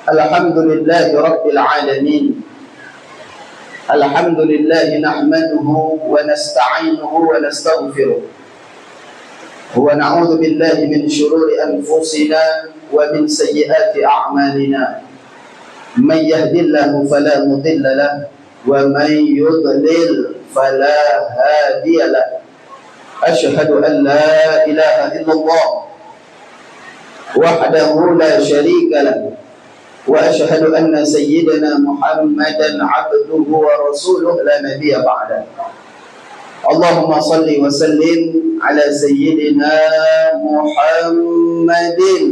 Alhamdulillahi Rabbil Alamin. Alhamdulillahi nahmaduhu wa nasta'inuhu wa nastaghfiruh. Wa na'udzu billahi min shururi anfusina wa min sayyiati a'malina. Man yahdihillahu fala mudilla lahu wa man yudlil fala hadiya lahu. Ashhadu an la ilaha illallah wahdahu la syarika lahu wa ashhadu anna sayyidina Muhammadan 'abduhu wa rasuluhu la nabiyya ba'da. Allahumma salli wa sallim ala sayyidina Muhammadin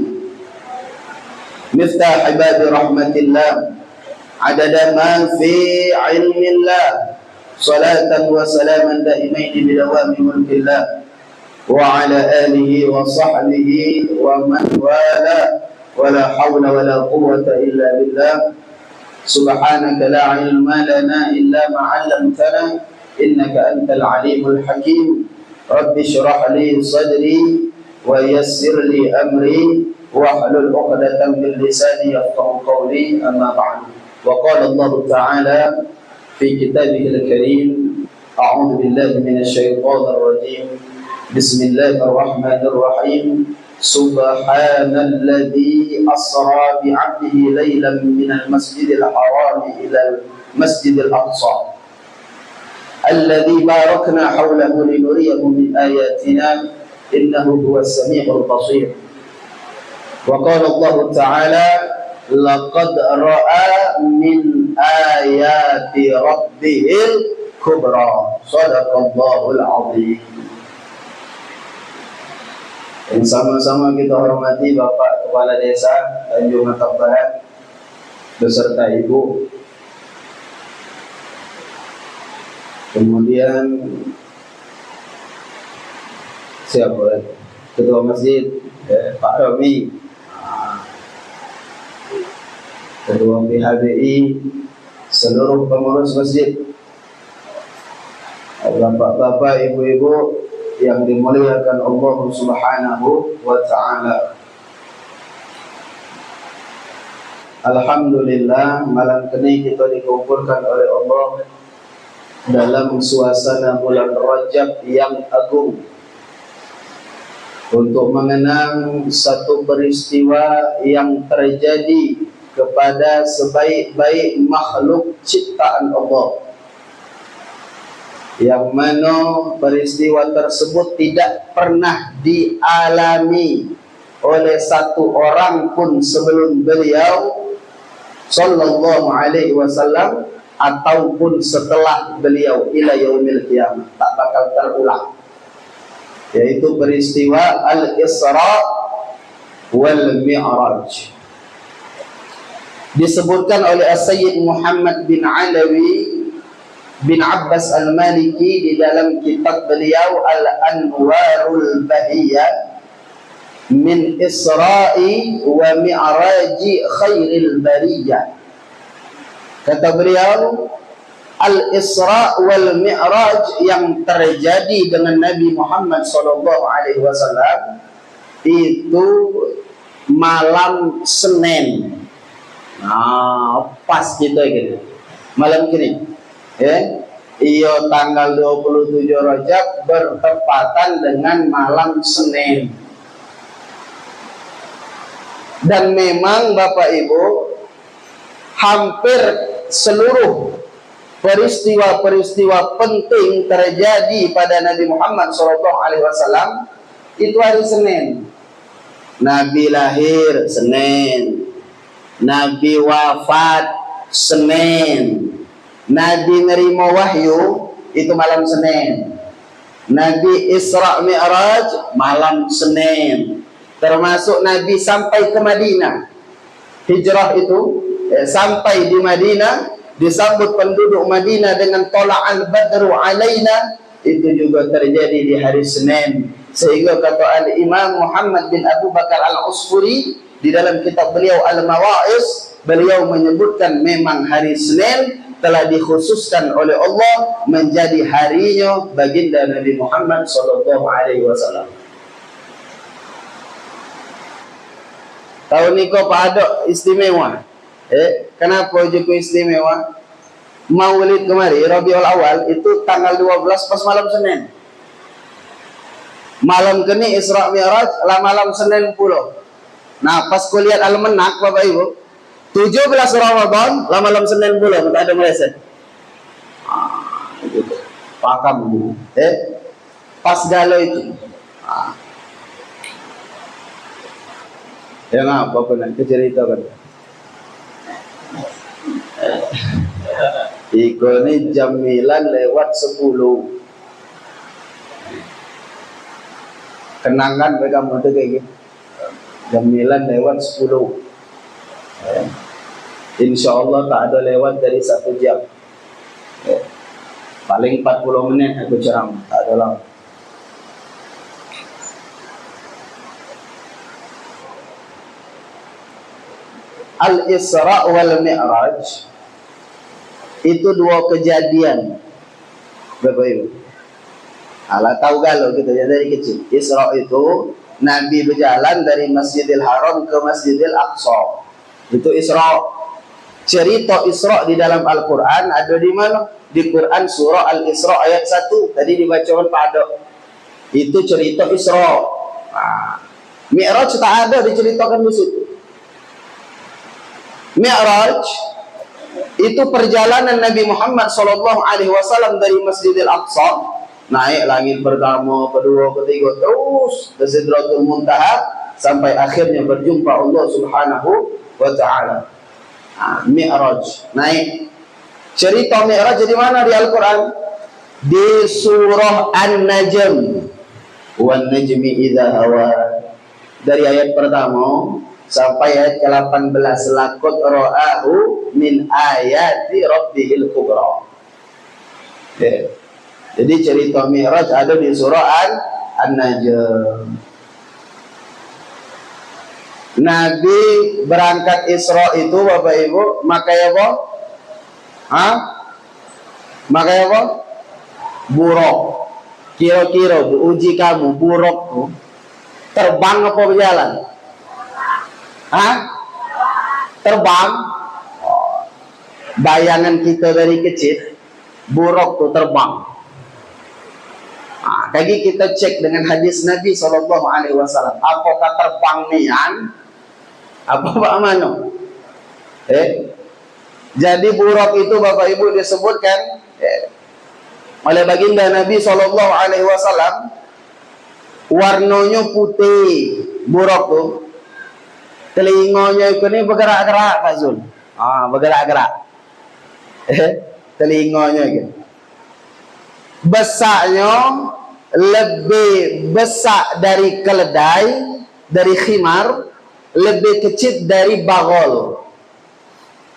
miftah babi rahmatillah adada ma fi ilmillah salatan wa salaman daimaini bidawami mulkillah wa ala alihi wa sahbihi wa man wala wala hawla wala quwwata illa billah. Subhanaka la ilma lana illa ma 'allamtana innaka antal alimul hakim. Rabbi shrah li sadri wa yassir li amri wahlul 'uqdatam min lisani yafqahu qawli. Amma ba'du. Wa qala Allah ta'ala fi kitabihil karim, a'udzu billahi minasy syaithanir rajim. Bismillahirrahmanirrahim. Subhanalladzi asra bi'abdihi laylan minal masjidil haram ilal masjidil aqsa alladzi barakna hawlahu linuriyahu min ayatina innahu huwas sami'ul basir. Wa qala Allah ta'ala laqad ra'a min ayati rabbihil kubra. Shadaqallahul 'azim. Yang sama-sama kita hormati Bapak Kepala Desa Tanjung Atap Barat beserta Ibu, kemudian siapa? Ketua Masjid Pak Romi, Ketua PHBI, seluruh pengurus masjid, bapak-bapak, ibu-ibu yang dimuliakan Allah Subhanahu wa ta'ala. Alhamdulillah, malam ini kita dikumpulkan oleh Allah dalam suasana bulan Rajab yang agung untuk mengenang satu peristiwa yang terjadi kepada sebaik-baik makhluk ciptaan Allah, yang mana peristiwa tersebut tidak pernah dialami oleh satu orang pun sebelum beliau sallallahu alaihi wasallam ataupun setelah beliau ila yaumil qiyamah, tak bakal terulang, yaitu peristiwa Al-Isra wal Mi'raj. Disebutkan oleh As-Sayyid Muhammad bin Alawi bin Abbas Al-Maliki di dalam kitab beliau Al-Anwarul Bahiyah min Isra'i wa Mi'raji Khairil Bariyah. Kata beliau, Al-Isra wal Mi'raj yang terjadi dengan Nabi Muhammad SAW itu malam Senin. Nah, pas gitu gitu. Malam kini. Iyo tanggal 27 Rajab bertepatan dengan malam Senin. Dan memang Bapak Ibu, hampir seluruh peristiwa-peristiwa penting terjadi pada Nabi Muhammad SAW itu hari Senin. Nabi lahir Senin, Nabi wafat Senin, Nabi nerima wahyu itu malam Senin, Nabi Isra Mi'raj malam Senin, termasuk Nabi sampai ke Madinah, hijrah itu sampai di Madinah, disambut penduduk Madinah dengan tola'al badru alaina, itu juga terjadi di hari Senin. Sehingga kata Al-Imam Muhammad bin Abu Bakar Al-Usfuri di dalam kitab beliau Al-Mawa'iz, beliau menyebutkan memang hari Senin telah dikhususkan oleh Allah menjadi harinya baginda Nabi Muhammad SAW. Tahun ini kau pada istimewa. Kenapa Joko istimewa? Maulid kemari Rabiul Awal itu tanggal 12 pas malam Senin. Malam kini Isra Mi'raj lah malam Senin pula. Nah, pas kuliah Al-Manak Bapak Ibu, 17 Ramadan lah malam Senin pula, tak ada meleset. Pakam dulu. Pas galau itu. Ya ngapa pun nanti cerita kan. Iko ni jam 9 lewat 10. Kenangan mereka muda kayak gitu. Jam 9 lewat 10. Insya Allah tak ada lewat dari 1 jam. Paling 40 menit aku ceramah, tak ada lama. Al-Isra wal Mi'raj itu 2 kejadian Bapak Ibu. Alah tahu galau gitu ya dari kecil. Isra itu Nabi berjalan dari Masjidil Haram ke Masjidil Aqsa. Itu Isra. Cerita Isra di dalam Al-Quran ada di mana? Di Quran surah Al-Isra ayat 1. Tadi dibacakan Pak Ado. Itu cerita Isra. Mi'raj tak ada diceritakan di situ. Mi'raj itu perjalanan Nabi Muhammad SAW dari Masjidil Aqsa naik langit pertama, kedua, ketiga, terus ke Sidratul Muntaha sampai akhirnya berjumpa Allah Subhanahu wa Ta'ala. Mi'raj naik. Cerita Mi'raj di mana di Al-Quran? Di surah An-Najm. Wan najmi idza hawa. Dari ayat pertama sampai ayat ke-18, laqad ra'ahu min ayati rabbihil kubra. Jadi cerita Mi'raj ada di surah An-Najm. Nabi berangkat Isra itu Bapak Ibu makai apa? Makai apa? Buruk. Kira-kira uji kamu buruk tuh terbang apa berjalan? Terbang. Bayangan kita dari kecil buruk tuh terbang. Kali kita cek dengan hadis Nabi SAW. Apakah terbang nian? Apa mana? Jadi buruk itu Bapak Ibu disebutkan oleh baginda Nabi SAW. Warnanya putih. Buruk tuh. Telinganya ini bergerak-gerak Pak Zul. Bergerak-gerak. Telinganya gitu. Besarnya lebih besar dari keledai, dari khimar, lebih kecil dari bagol.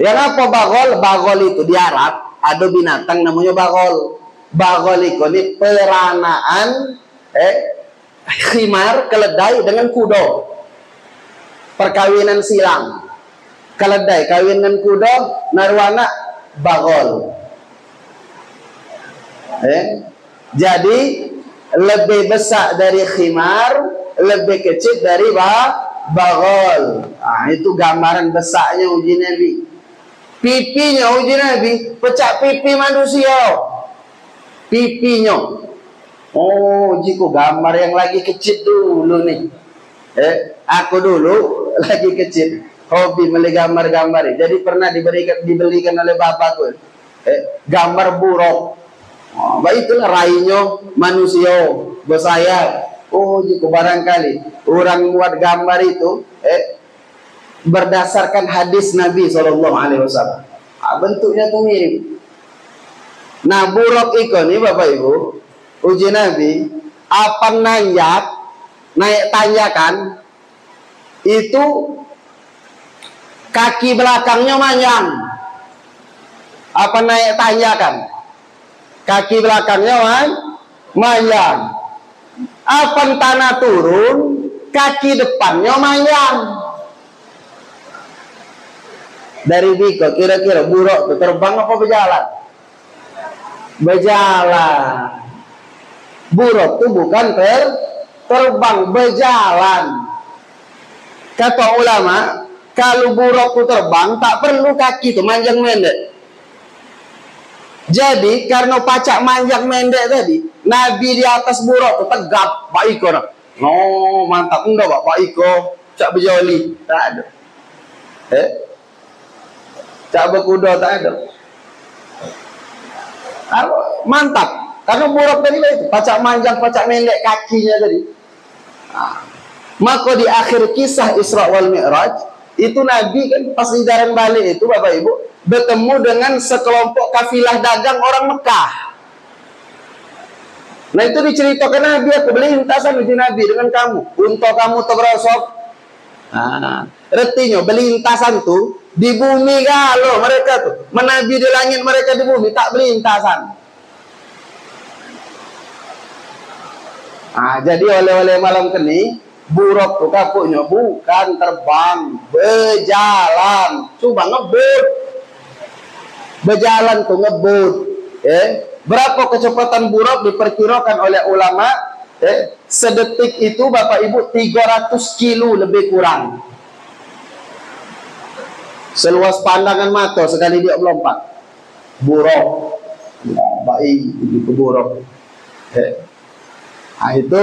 Yang apa bagol? Bagol itu di Arab ada binatang namanya bagol. Bagol itu ini peranaan khimar, keledai dengan kuda. Perkawinan silang. Keledai kawin dengan kuda, narwana bagol. Jadi lebih besar dari khimar, lebih kecil dari bagol. Itu gambaran besarnya uji Nabi. Pipinya uji Nabi, pecah pipi manusia. Pipinya. Jika gambar yang lagi kecil dulu nih. Aku dulu lagi kecil, hobi meli gambar-gambar. Jadi pernah dibelikan oleh bapakku. Gambar buruk. Itulah rainya manusia bersayap. Jika barangkali orang buat gambar itu berdasarkan hadis Nabi SAW. Bentuknya tuh mirip. Nah buruk ikon ini Bapak Ibu uji Nabi apa naik tanjakan itu kaki belakangnya panjang. Apa naik tanjakan kaki belakangnya panjang. Apa tanah turun kaki depannya panjang. Dari Biko kira-kira buruk terbang apa berjalan? Berjalan. Buruk itu bukan terbang, berjalan. Kata ulama, Kalau buruk itu terbang, tak perlu kaki itu manjang mendek. Jadi karena pacak manjang mendek tadi, Nabi di atas buruk itu tegap, baik orang. No, mantap enggak Pak Iko, cak berjoli, tak ada. Cak berkuda tak ada. Mantap, karena buruk tadi itu pacak manjang, pacak mendek kakinya tadi. Maka di akhir kisah Isra wal Mi'raj itu Nabi kan pas di jalan balik itu Bapak Ibu bertemu dengan sekelompok kafilah dagang orang Mekah. Nah itu diceritakan Nabi, aku beli lintasan di Nabi dengan kamu, untuk kamu terberosok. Artinya beli lintasan tuh di bumi kalau mereka tuh menabi di langit, mereka di bumi tak beli lintasan. Jadi oleh-oleh malam keni buruk tuh kapuknya bukan terbang, berjalan, coba ngebut, berjalan tuh ngebut. Berapa kecepatan buruk diperkirakan oleh ulama? Sedetik itu Bapak Ibu 300 kilo lebih kurang. Seluas pandangan mata sekali dia melompat. Buruk, baik itu buruk. Itu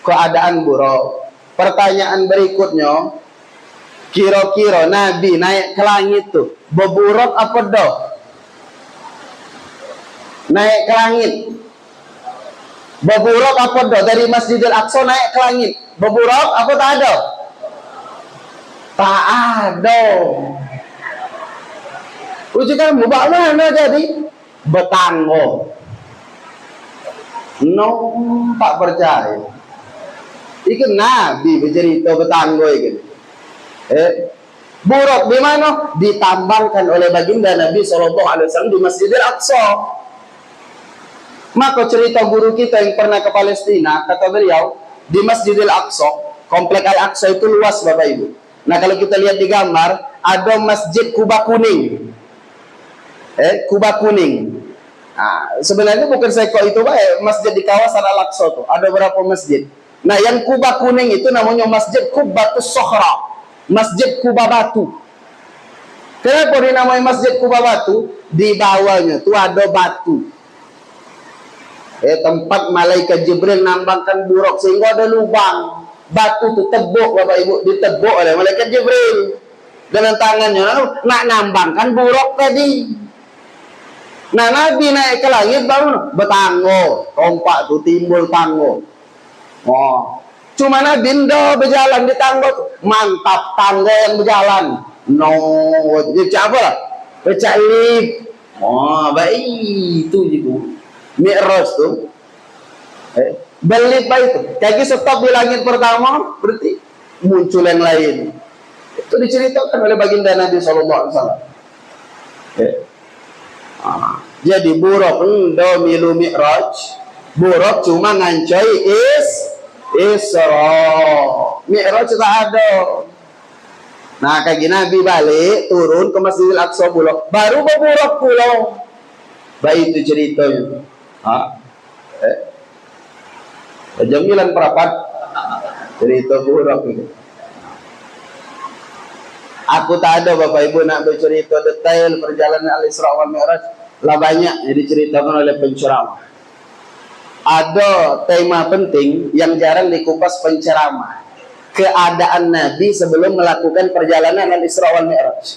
keadaan buruk. Pertanyaan berikutnya, kira-kira Nabi naik ke langit tuh berburuk apa dah? Naik ke langit berburuk apa dah? Dari Masjidil Aqsa naik ke langit berburuk apa tak ada? Tak ada. Ujikan mubah mana jadi? Betanggo. No, tak percaya. Ikan Nabi bercerita betanggo ikan. Buruk di mana? Ditambangkan oleh baginda Nabi SAW di Masjidil Aqsa. Maka cerita guru kita yang pernah ke Palestina, kata beliau, di Masjidil Aqsa, komplek Al-Aqsa itu luas Bapak Ibu. Nah kalau kita lihat di gambar, ada Masjid Kuba Kuning. Kuba Kuning. Sebenarnya bukan seko itu Pak, masjid di kawasan Al-Aqsa tuh. Ada berapa masjid? Nah yang Kuba Kuning itu namanya Masjid Kubatus Sokhra, Masjid Kuba Batu. Kenapa dinamai Masjid Kuba Batu? Di bawahnya tuh ada batu. Tempat malaikat Jibril nambangkan buruk sehingga ada lubang. Batu itu tebuk Bapak Ibu, ditebuk oleh malaikat Jibril dengan tangannya nak nambangkan buruk tadi. Nah Nabi naik ke langit baru bertanggo, tompak tuh timbul tanggo. Cuma Nabi ndo berjalan di tanggo, mantap tanggo yang berjalan. No, dia apa? Pecah lip. Baik itu gitu. Mi'raj tuh belip itu kaki stop di langit pertama, berarti muncul yang lain. Itu diceritakan oleh baginda Nabi SAW. Jadi buruk ndo milu Mi'raj, buruk cuma ngancoi Isra. Mi'raj tak ada. Nah kaki Nabi balik turun ke Masjidil Aqsa pula, baru berburuk pula. Baik itu ceritanya. Jamilan perapat cerita buruk itu. Aku tak ada Bapak Ibu nak bercerita detail perjalanan Al-Isra wal Mi'raj. Lah banyak yang diceritakan oleh penceramah. Ada tema penting yang jarang dikupas penceramah. Keadaan Nabi sebelum melakukan perjalanan Al-Isra wal Mi'raj.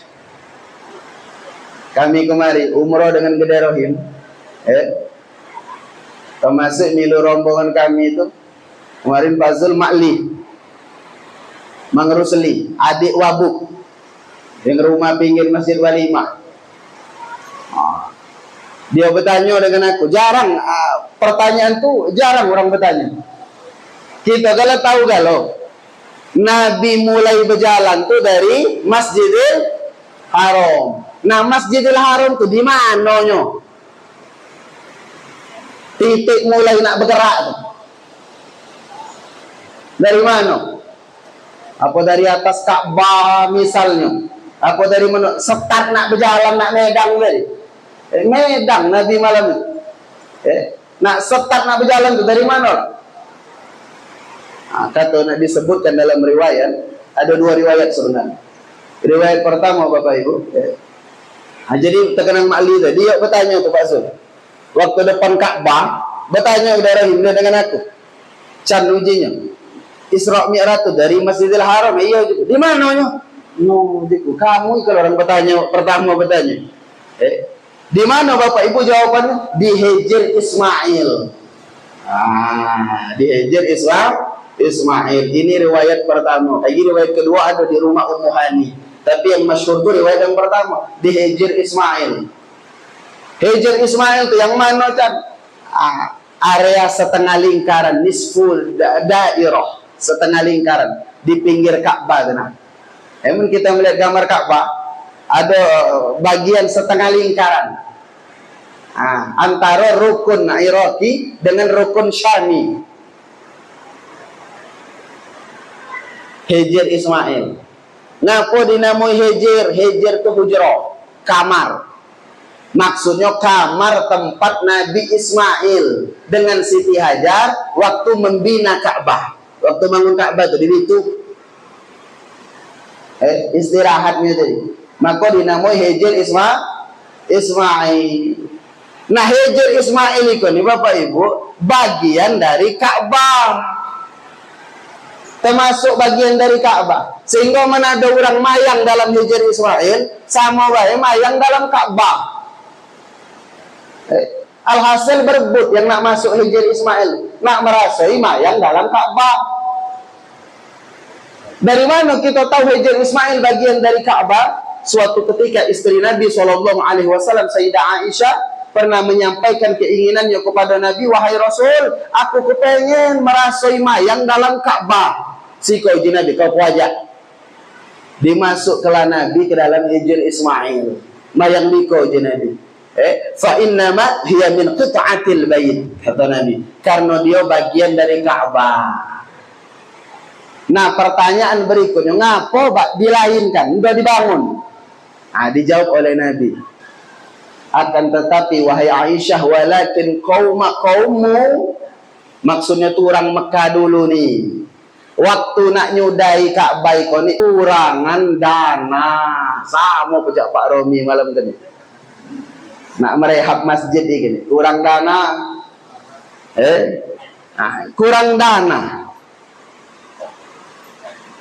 Kami kemari umroh dengan Gede Rohim. Termasuk milu rombongan kami itu kemarin Pak Zul Ma'li Mang Rusli, adik Wabuk yang rumah pinggir Masjid Walimah. Dia bertanya dengan aku, jarang pertanyaan tuh jarang orang bertanya. Kita kalau tahu kalau Nabi mulai berjalan tuh dari Masjidil Haram. Nah Masjidil Haram tuh di mananya? Titik mulai nak bergerak tuh. Dari mana? Apa dari atas Ka'bah misalnya? Apa dari mana? Start nak berjalan nak medang tadi. Medang Nabi malam itu. Nak start nak berjalan tuh dari mana? Kata nak disebutkan dalam riwayat, ada dua riwayat sebenarnya. Riwayat pertama Bapak Ibu. Jadi terkenang Makli tadi, dia bertanya tuh Pak Sul. Waktu depan Ka'bah, bertanya udah Rahim dengan aku. Can ujinya. Isra Mi'raj dari Masjidil Haram, iya juga. Di mananya? No, kamu kalau orang bertanya pertama bertanya. Di mana Bapak Ibu jawabannya? Di Hijr Ismail. Di Hijr Ismail. Ini riwayat pertama. Lagi riwayat kedua ada di rumah Ummu Hani. Tapi yang masyhur itu riwayat yang pertama di Hijr Ismail. Hijr Ismail itu yang mana kan? Area setengah lingkaran, nisful dairah, setengah lingkaran di pinggir Ka'bah. Emang kita melihat gambar Ka'bah ada bagian setengah lingkaran antara rukun Iraqi dengan rukun Syami. Hijr Ismail. Ngapa dinamai Hijr? Hijr itu hujrah, kamar. Maksudnya kamar tempat Nabi Ismail dengan Siti Hajar waktu membina Ka'bah. Waktu bangun Ka'bah itu di situ istirahatnya tadi. Maka dinamai Hijr Ismail. Nah, Hijr Ismail itu nih Bapak Ibu bagian dari Ka'bah. Termasuk bagian dari Ka'bah. Sehingga mana ada orang mayang dalam Hijr Ismail sama baik mayang dalam Ka'bah. Alhasil berebut yang nak masuk Hijr Ismail, nak merasai mayang dalam Ka'bah. Dari mana kita tahu Hijr Ismail bagian dari Ka'bah? Suatu ketika istri Nabi SAW, Sayyidah Aisyah, pernah menyampaikan keinginannya kepada Nabi, wahai Rasul, aku kepengen merasai mayang dalam Ka'bah. Si kau Nabi, kau wajah. Dimasukkanlah Nabi ke dalam Hijr Ismail. Mayang di kau Nabi. Fa innama hiya min qit'atil bait, kata Nabi. Karena dia bagian dari Ka'bah. Nah, pertanyaan berikutnya, ngapa dilainkan? Udah dibangun. Dijawab oleh Nabi. Akan tetapi wahai Aisyah, walakin qaumu, maksudnya tuh orang Mekah dulu nih. Waktu nak nyudai Ka'bah ini kurangan dana. Sama pejak Pak Romi malam tadi. Nak merehab masjid ini kurang dana. Kurang dana.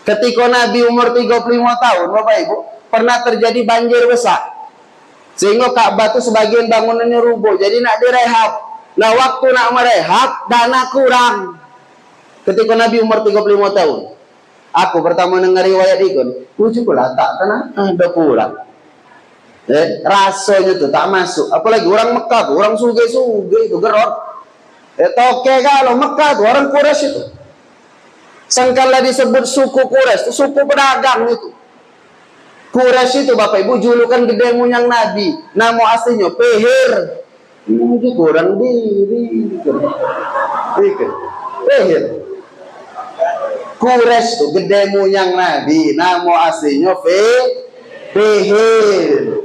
Ketika Nabi umur 35 tahun, Bapak Ibu, pernah terjadi banjir besar. Sehingga Ka'bah itu sebagian bangunannya rubuh. Jadi nak direhab. Nah, waktu nak merehab, dana kurang. Ketika Nabi umur 35 tahun. Aku pertama dengar riwayat itu. Ujukulah tak kena. Ada kurang. Rasanya tuh tak masuk. Apalagi orang Mekah tuh, orang suge-suge itu gerot. Toke kalau Mekah tuh, orang Quraisy itu. Sangkala disebut suku Quraisy, itu suku pedagang itu. Quraisy itu Bapak Ibu julukan gede munyang Nabi. Nama aslinya Peher. Ini kurang diri. Peher. Quraisy itu gede munyang Nabi. Nama aslinya Peher.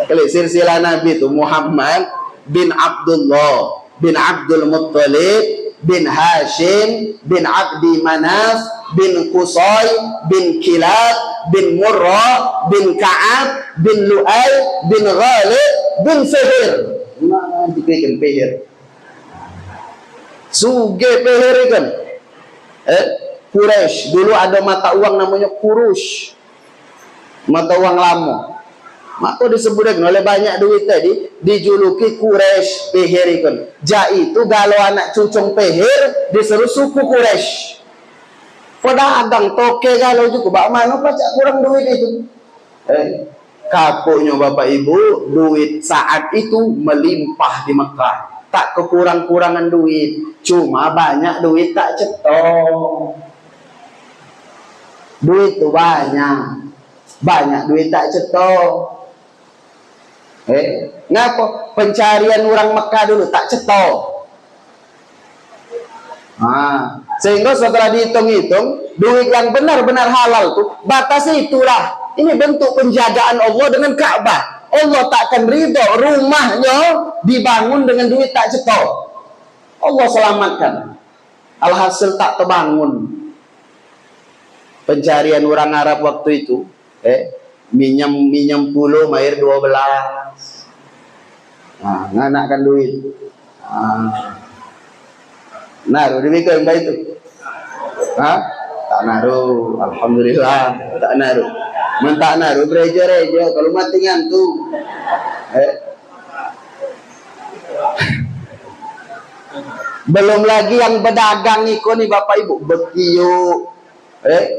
Kalau silsilah Nabi itu Muhammad bin Abdullah bin Abdul Muttalib bin Hashim bin Abdi Manaf bin Qusay bin Kilab bin Murrah bin Ka'ab bin Lu'ay bin Ghalib bin Fihir. Mana dikirakan Fihir? Suge Fihir kan? Quraisy dulu ada mata uang namanya Qurush, mata uang lama. Maka disebutkan oleh banyak duit tadi dijuluki Quraisy Pehirikun. Itu galau anak cucung Pehir diseru suku Quraisy. Pedagang toke galau juga. Bak mana pacak kurang duit itu? Kapunya Bapak Ibu, duit saat itu melimpah di Mekah. Tak kekurang-kurangan duit. Cuma banyak duit tak cetok. Duit itu banyak. Banyak duit tak cetok. Ngapa? Pencarian orang Mekah dulu tak cetok. Sehingga setelah dihitung-hitung, duit yang benar-benar halal tuh batas itulah. Ini bentuk penjagaan Allah dengan Ka'bah. Allah takkan ridho rumahnya dibangun dengan duit tak cetok. Allah selamatkan. Alhasil tak terbangun. pencarian orang Arab waktu itu, minyak 10, mayar 12. Nah, nganakan duit. Naruh di yang baik itu. Tak naruh, alhamdulillah, tak naruh. Tak naruh gereja-gereja kalau mati ngantuk. Belum lagi yang berdagang iko nih Bapak Ibu, bekiu,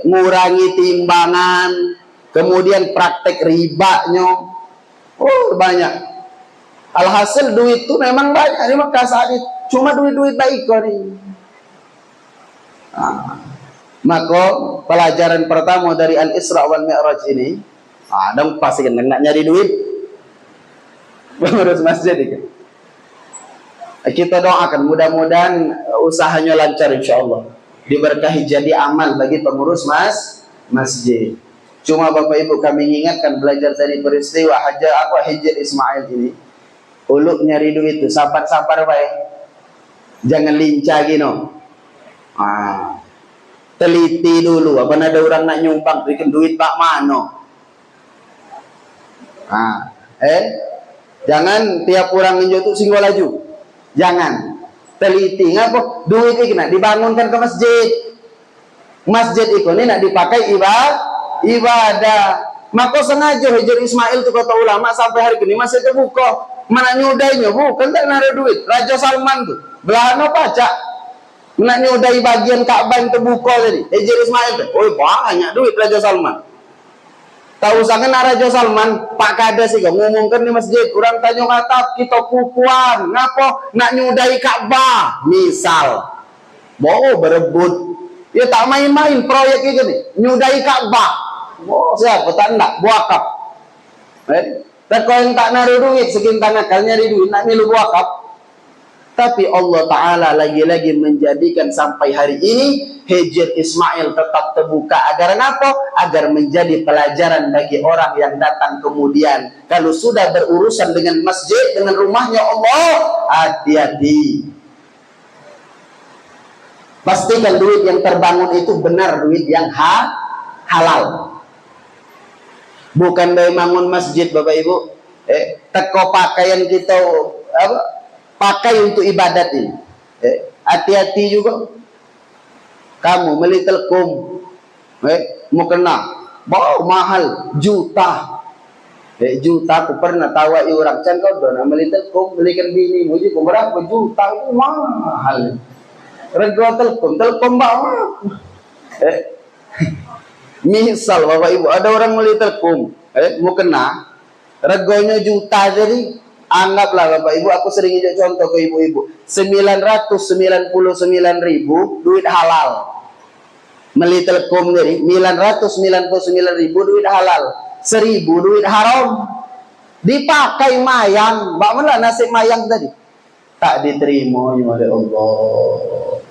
ngurangi timbangan, kemudian praktek ribanya, banyak. Alhasil duit itu memang banyak di Mekah saat itu, cuma duit-duit baik kok nih. Maka pelajaran pertama dari Al-Isra wal Mi'raj ini, dong pasti kan nggak nyari duit, pengurus masjid ini. Kita doakan mudah-mudahan usahanya lancar insyaallah, diberkahi jadi amal bagi pengurus masjid. Cuma Bapak Ibu kami ingatkan belajar dari peristiwa Hijr Ismail ini, uluk nyari duit itu sapar-sapar baik, jangan lincah gino. Teliti dulu, apa ada orang nak nyumbang bikin duit pak mano. Jangan tiap orang ninjo itu singgol laju. Jangan teliti ngapa duit ini nak dibangunkan ke masjid. Masjid itu ini nak dipakai ibadah. Maka sengaja Hijr Ismail itu kata ulama sampai hari ini masih terbuka. Mana nyudainya bukan tak naruh duit. Raja Salman tuh belahano pacak. Nak nyudai bagian Ka'bah yang terbuka tadi. Hijr Ismail tuh, banyak duit Raja Salman. Tahu sangat Raja Salman, Pak Kades sih ngomongkan di masjid, orang tanya kata kita pupuan, ngapa nak nyudai Ka'bah, misal, berebut, ya tak main-main proyek itu nih, nyudai Ka'bah, siapa tak nak wakaf, tapi yang tak naruh duit, sekian nakalnya di duit, nak milu wakaf. Tapi Allah Ta'ala lagi-lagi menjadikan sampai hari ini Hijr Ismail tetap terbuka. Agar apa? Agar menjadi pelajaran bagi orang yang datang kemudian. Kalau sudah berurusan dengan masjid, dengan rumahnya Allah, hati-hati. Pastikan duit yang terbangun itu benar duit yang halal. Bukan dari bangun masjid Bapak Ibu, teko pakaian kita pakai untuk ibadat ini. Hati-hati juga. Kamu beli telkom, mau kena, mahal, juta. Juta aku pernah tawai orang can kau dona beli telkom, belikan bini, muji berapa juta itu mahal. Rego telkom bawa. Misal Bapak Ibu ada orang beli telkom, mau kena, regonya juta jadi. Anggaplah Bapak Ibu, aku sering ijak contoh ke ibu-ibu, 999.000 duit halal. Beli telkom dari 999.000 duit halal, 1.000 duit haram. Dipakai mayang, mbak mana nasib mayang tadi? Tak diterima oleh Allah.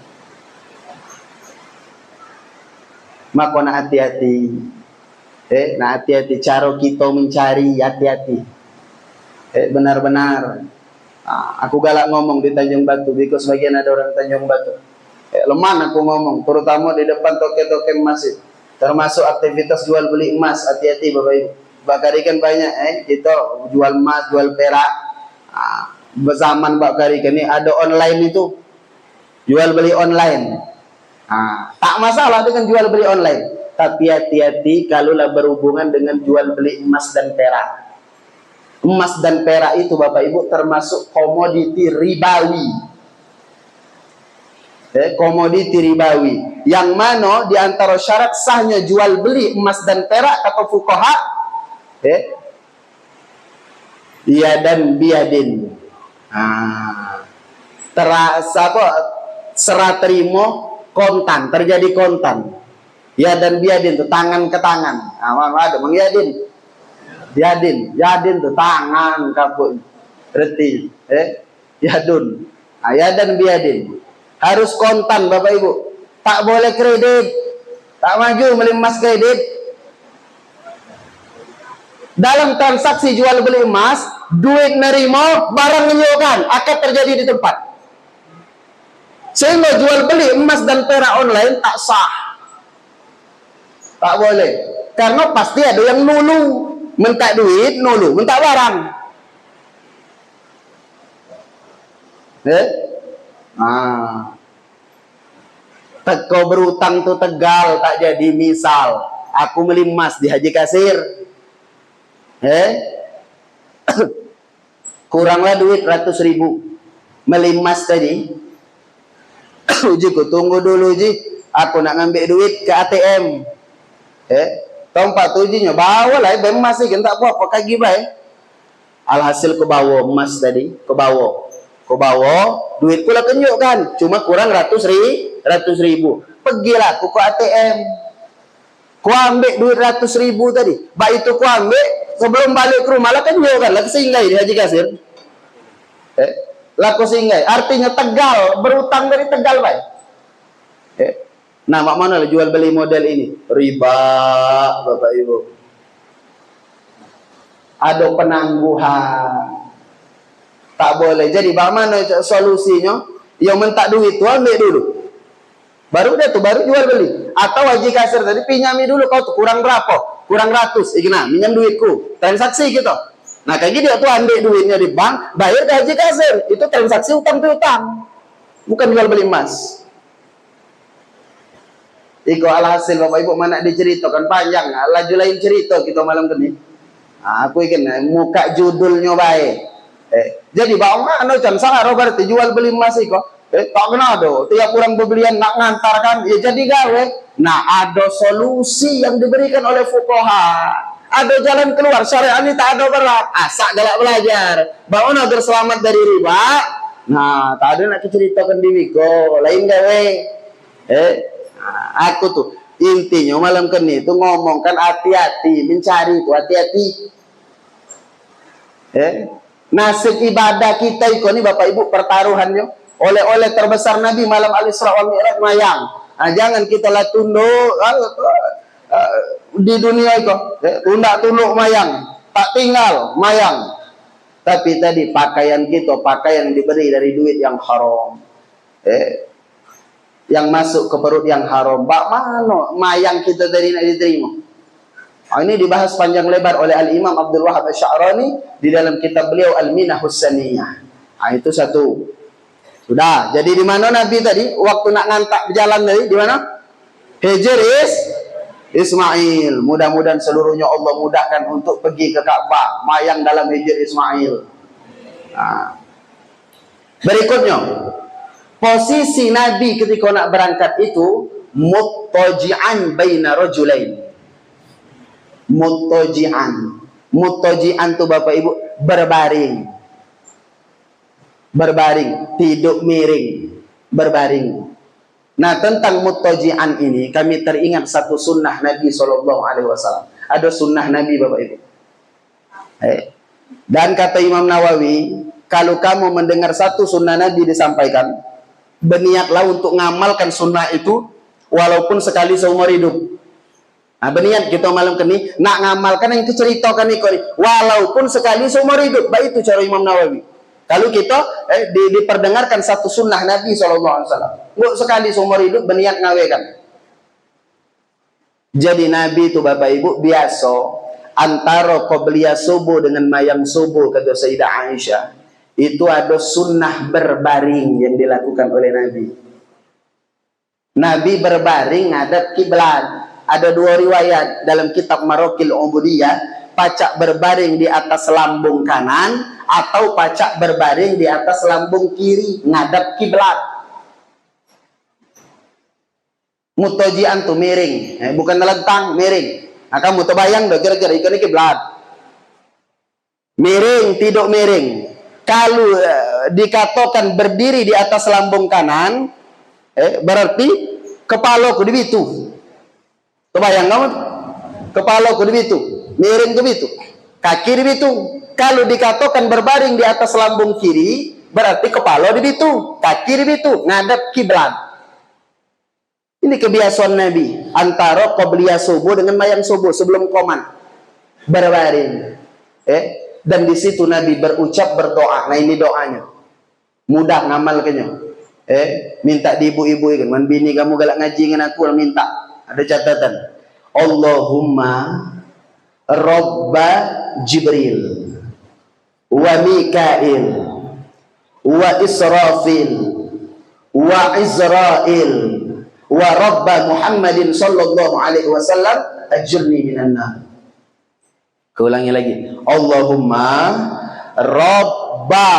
Maka nak hati-hati. Nak hati-hati cara kita mencari, hati-hati. Benar-benar aku galak ngomong di Tanjung Batu, because sebagian ada orang Tanjung Batu, lemah aku ngomong, terutama di depan toke-toke emas itu, termasuk aktivitas jual beli emas. Hati-hati Bapak Ibu, bakari kan banyak kita jual emas, jual perak. Berzaman bakari kan ini ada online itu, jual beli online. Tak masalah dengan jual beli online, tapi hati-hati kalau berhubungan dengan jual beli emas dan perak. Emas dan perak itu Bapak Ibu termasuk komoditi ribawi. Komoditi ribawi. Yang mana di antara syarat sahnya jual beli emas dan perak kata fuqaha, dan biadin. Serah terima kontan, terjadi kontan. Ya dan biadin itu tangan ke tangan. Ada mengiadin. Yadin tuh tangan kabut reti, yadun, dan biadin harus kontan Bapak Ibu, tak boleh kredit, tak maju beli emas kredit. Dalam transaksi jual beli emas, duit nerimo, barang menjualkan akan terjadi di tempat. Sehingga jual beli emas dan perak online tak sah. Tak boleh. Karena pasti ada yang nulu. Minta duit, nulu. Minta barang. Teko berutang tuh Tegal tak jadi. Misal aku beli emas di Haji Kasir, kuranglah duit 100.000 beli emas tadi. Uji ku tunggu dulu Uji, aku nak ngambil duit ke ATM. Tempat ujinya bawa lah emas sih, tak apa kaki baik. Alhasil ke bawa emas tadi, ke bawa duit pula kenyuk kan, cuma kurang 100.000. Pergilah aku ke ATM, ku ambil duit 100.000 tadi. Baik itu ku ambil, sebelum balik ke rumah lah kenyuk kan, lah kesinggah di Haji Kasir. Laku singgah, artinya Tegal, berutang dari Tegal baik. Nah, mak mana lah jual beli model ini? Riba, Bapak Ibu. Ada penangguhan. Tak boleh. Jadi bagaimana solusinya? Yang minta duit tu ambil dulu. Baru dah tu, baru jual beli. Atau Haji Kasir tadi pinjami dulu, kau tu kurang berapa? Kurang 100. Ikna, minjam duitku. Transaksi gitu. Nah, kayak gitu tu ambil duitnya di bank, bayar ke Haji Kasir. Itu transaksi utang piutang. Bukan jual beli emas. Iko alhasil Bapak Ibu mana diceritakan panjang. Laju lain cerita kita malam ini. Aku ingin muka judulnya baik. Jadi bang mana can salah berarti jual beli emas iko. Tak kena do. Tiap orang pembelian nak ngantarkan, ya jadi gawe. Nah, ada solusi yang diberikan oleh fuqaha. Ada jalan keluar. Syariat ini tak ada berat. Asak galak belajar. Bagaimana agar selamat dari riba? Nah, tak ada nak ceritakan di Wiko. Lain gawe. Aku tuh intinya malam kini tuh ngomong kan hati-hati mencari itu hati-hati. Nasib ibadah kita itu nih Bapak Ibu pertaruhannya. Oleh-oleh terbesar Nabi malam Al-Isra wal Mi'raj mayang. Jangan kita lah tunduk di dunia itu. Tunduk mayang, tak tinggal mayang. Tapi tadi pakaian kita pakaian diberi dari duit yang haram. Yang masuk ke perut yang haram. Bak mana mayang kita tadi nak diterima? Ini dibahas panjang lebar oleh Al-Imam Abdul Wahab Asy-Sya'rani di dalam kitab beliau Al-Minah Hussaniyah. Itu satu. Sudah. Jadi di mana Nabi tadi waktu nak ngantak berjalan tadi di mana? Hijr Ismail. Mudah-mudahan seluruhnya Allah mudahkan untuk pergi ke Ka'bah. Mayang dalam Hijr Ismail. Berikutnya, posisi Nabi ketika nak berangkat itu muttaji'an baina rajulain. Muttaji'an tu Bapak Ibu berbaring. Berbaring, tidur miring, berbaring. Nah, tentang muttaji'an ini kami teringat satu sunnah Nabi SAW. Ada sunnah Nabi Bapak Ibu. Dan kata Imam Nawawi, kalau kamu mendengar satu sunnah Nabi disampaikan, berniatlah untuk ngamalkan sunnah itu walaupun sekali seumur hidup. Berniat kita malam kini nak ngamalkan yang diceritakan ini walaupun sekali seumur hidup. Baik itu cara Imam Nawawi. Kalau kita diperdengarkan satu sunnah Nabi SAW, nggak sekali seumur hidup berniat ngawekan. Jadi Nabi itu Bapak Ibu biasa antara qobliyah subuh dengan mayang subuh kata Sayyidah Aisyah. Itu ada sunnah berbaring yang dilakukan oleh Nabi. Nabi berbaring ngadap kiblat. Ada dua riwayat dalam kitab Marokil Ubudiyah, pacak berbaring di atas lambung kanan atau pacak berbaring di atas lambung kiri ngadap kiblat. Muttaji'an tu miring, bukan telentang, miring. Kamu terbayang dah kira-kira ikan kiblat. Miring, tidur miring. Kalau dikatakan berdiri di atas lambung kanan, berarti kepala ku di bitu. Terbayang kamu? Kepala ku di bitu, miring ke bitu, kaki di bitu. Kalau dikatakan berbaring di atas lambung kiri, berarti kepala di bitu, kaki di bitu, ngadap kiblat. Ini kebiasaan Nabi antara qobliyah subuh dengan mayang subuh sebelum qoman berbaring. Dan di situ Nabi berucap berdoa. Nah ini doanya. Mudah ngamalkannya. Minta di ibu-ibu kan, man bini kamu galak ngaji dengan aku minta. Ada catatan. Allahumma Rabba Jibril wa Mikail wa Israfil wa Izrail wa Rabba Muhammadin sallallahu alaihi wasallam ajirni minan nar. Keulangi lagi. Allahumma Rabba.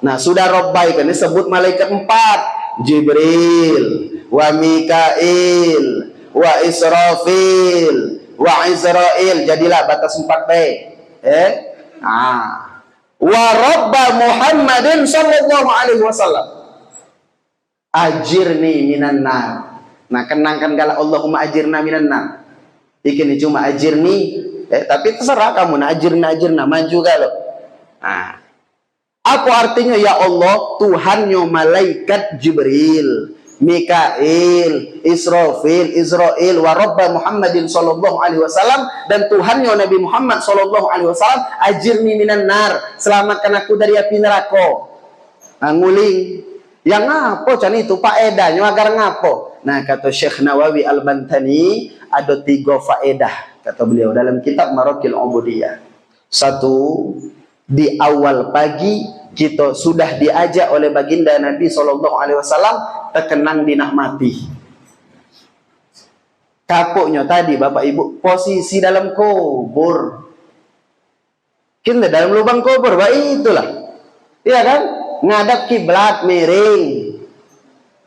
Nah, sudah Rabba kan disebut malaikat 4. Jibril, wa Mikail, wa Israfil, wa Izrail. Jadilah batas 4 baik. Wa Rabba Muhammadin sallallahu alaihi wasallam ajirni minan nar. Nah, kenangkan kalau Allahumma ajirna minan nar. Ini cuma ajirni, tapi terserah kamu nah ajirna maju kalau. Nah, apa artinya ya Allah? Tuhannya malaikat Jibril, Mikail, Israfil, Izrail, wa Rabba Muhammadin sallallahu alaihi wasallam, dan Tuhannya Nabi Muhammad sallallahu alaihi wasallam ajirni minan nar, selamatkan aku dari api neraka. Nguling. Yang ngapo can itu faedahnya agar ngapo? Nah, kata Syekh Nawawi Al-Bantani ada 3 faedah kata beliau dalam kitab Maraqil Ubudiyah. 1, di awal pagi kita sudah diajak oleh baginda Nabi sallallahu alaihi wasallam terkenang dinikmati. Kapoknya tadi Bapak Ibu posisi dalam kubur. Kita dalam lubang kubur, itulah. Iya kan? Ngadap kiblat miring,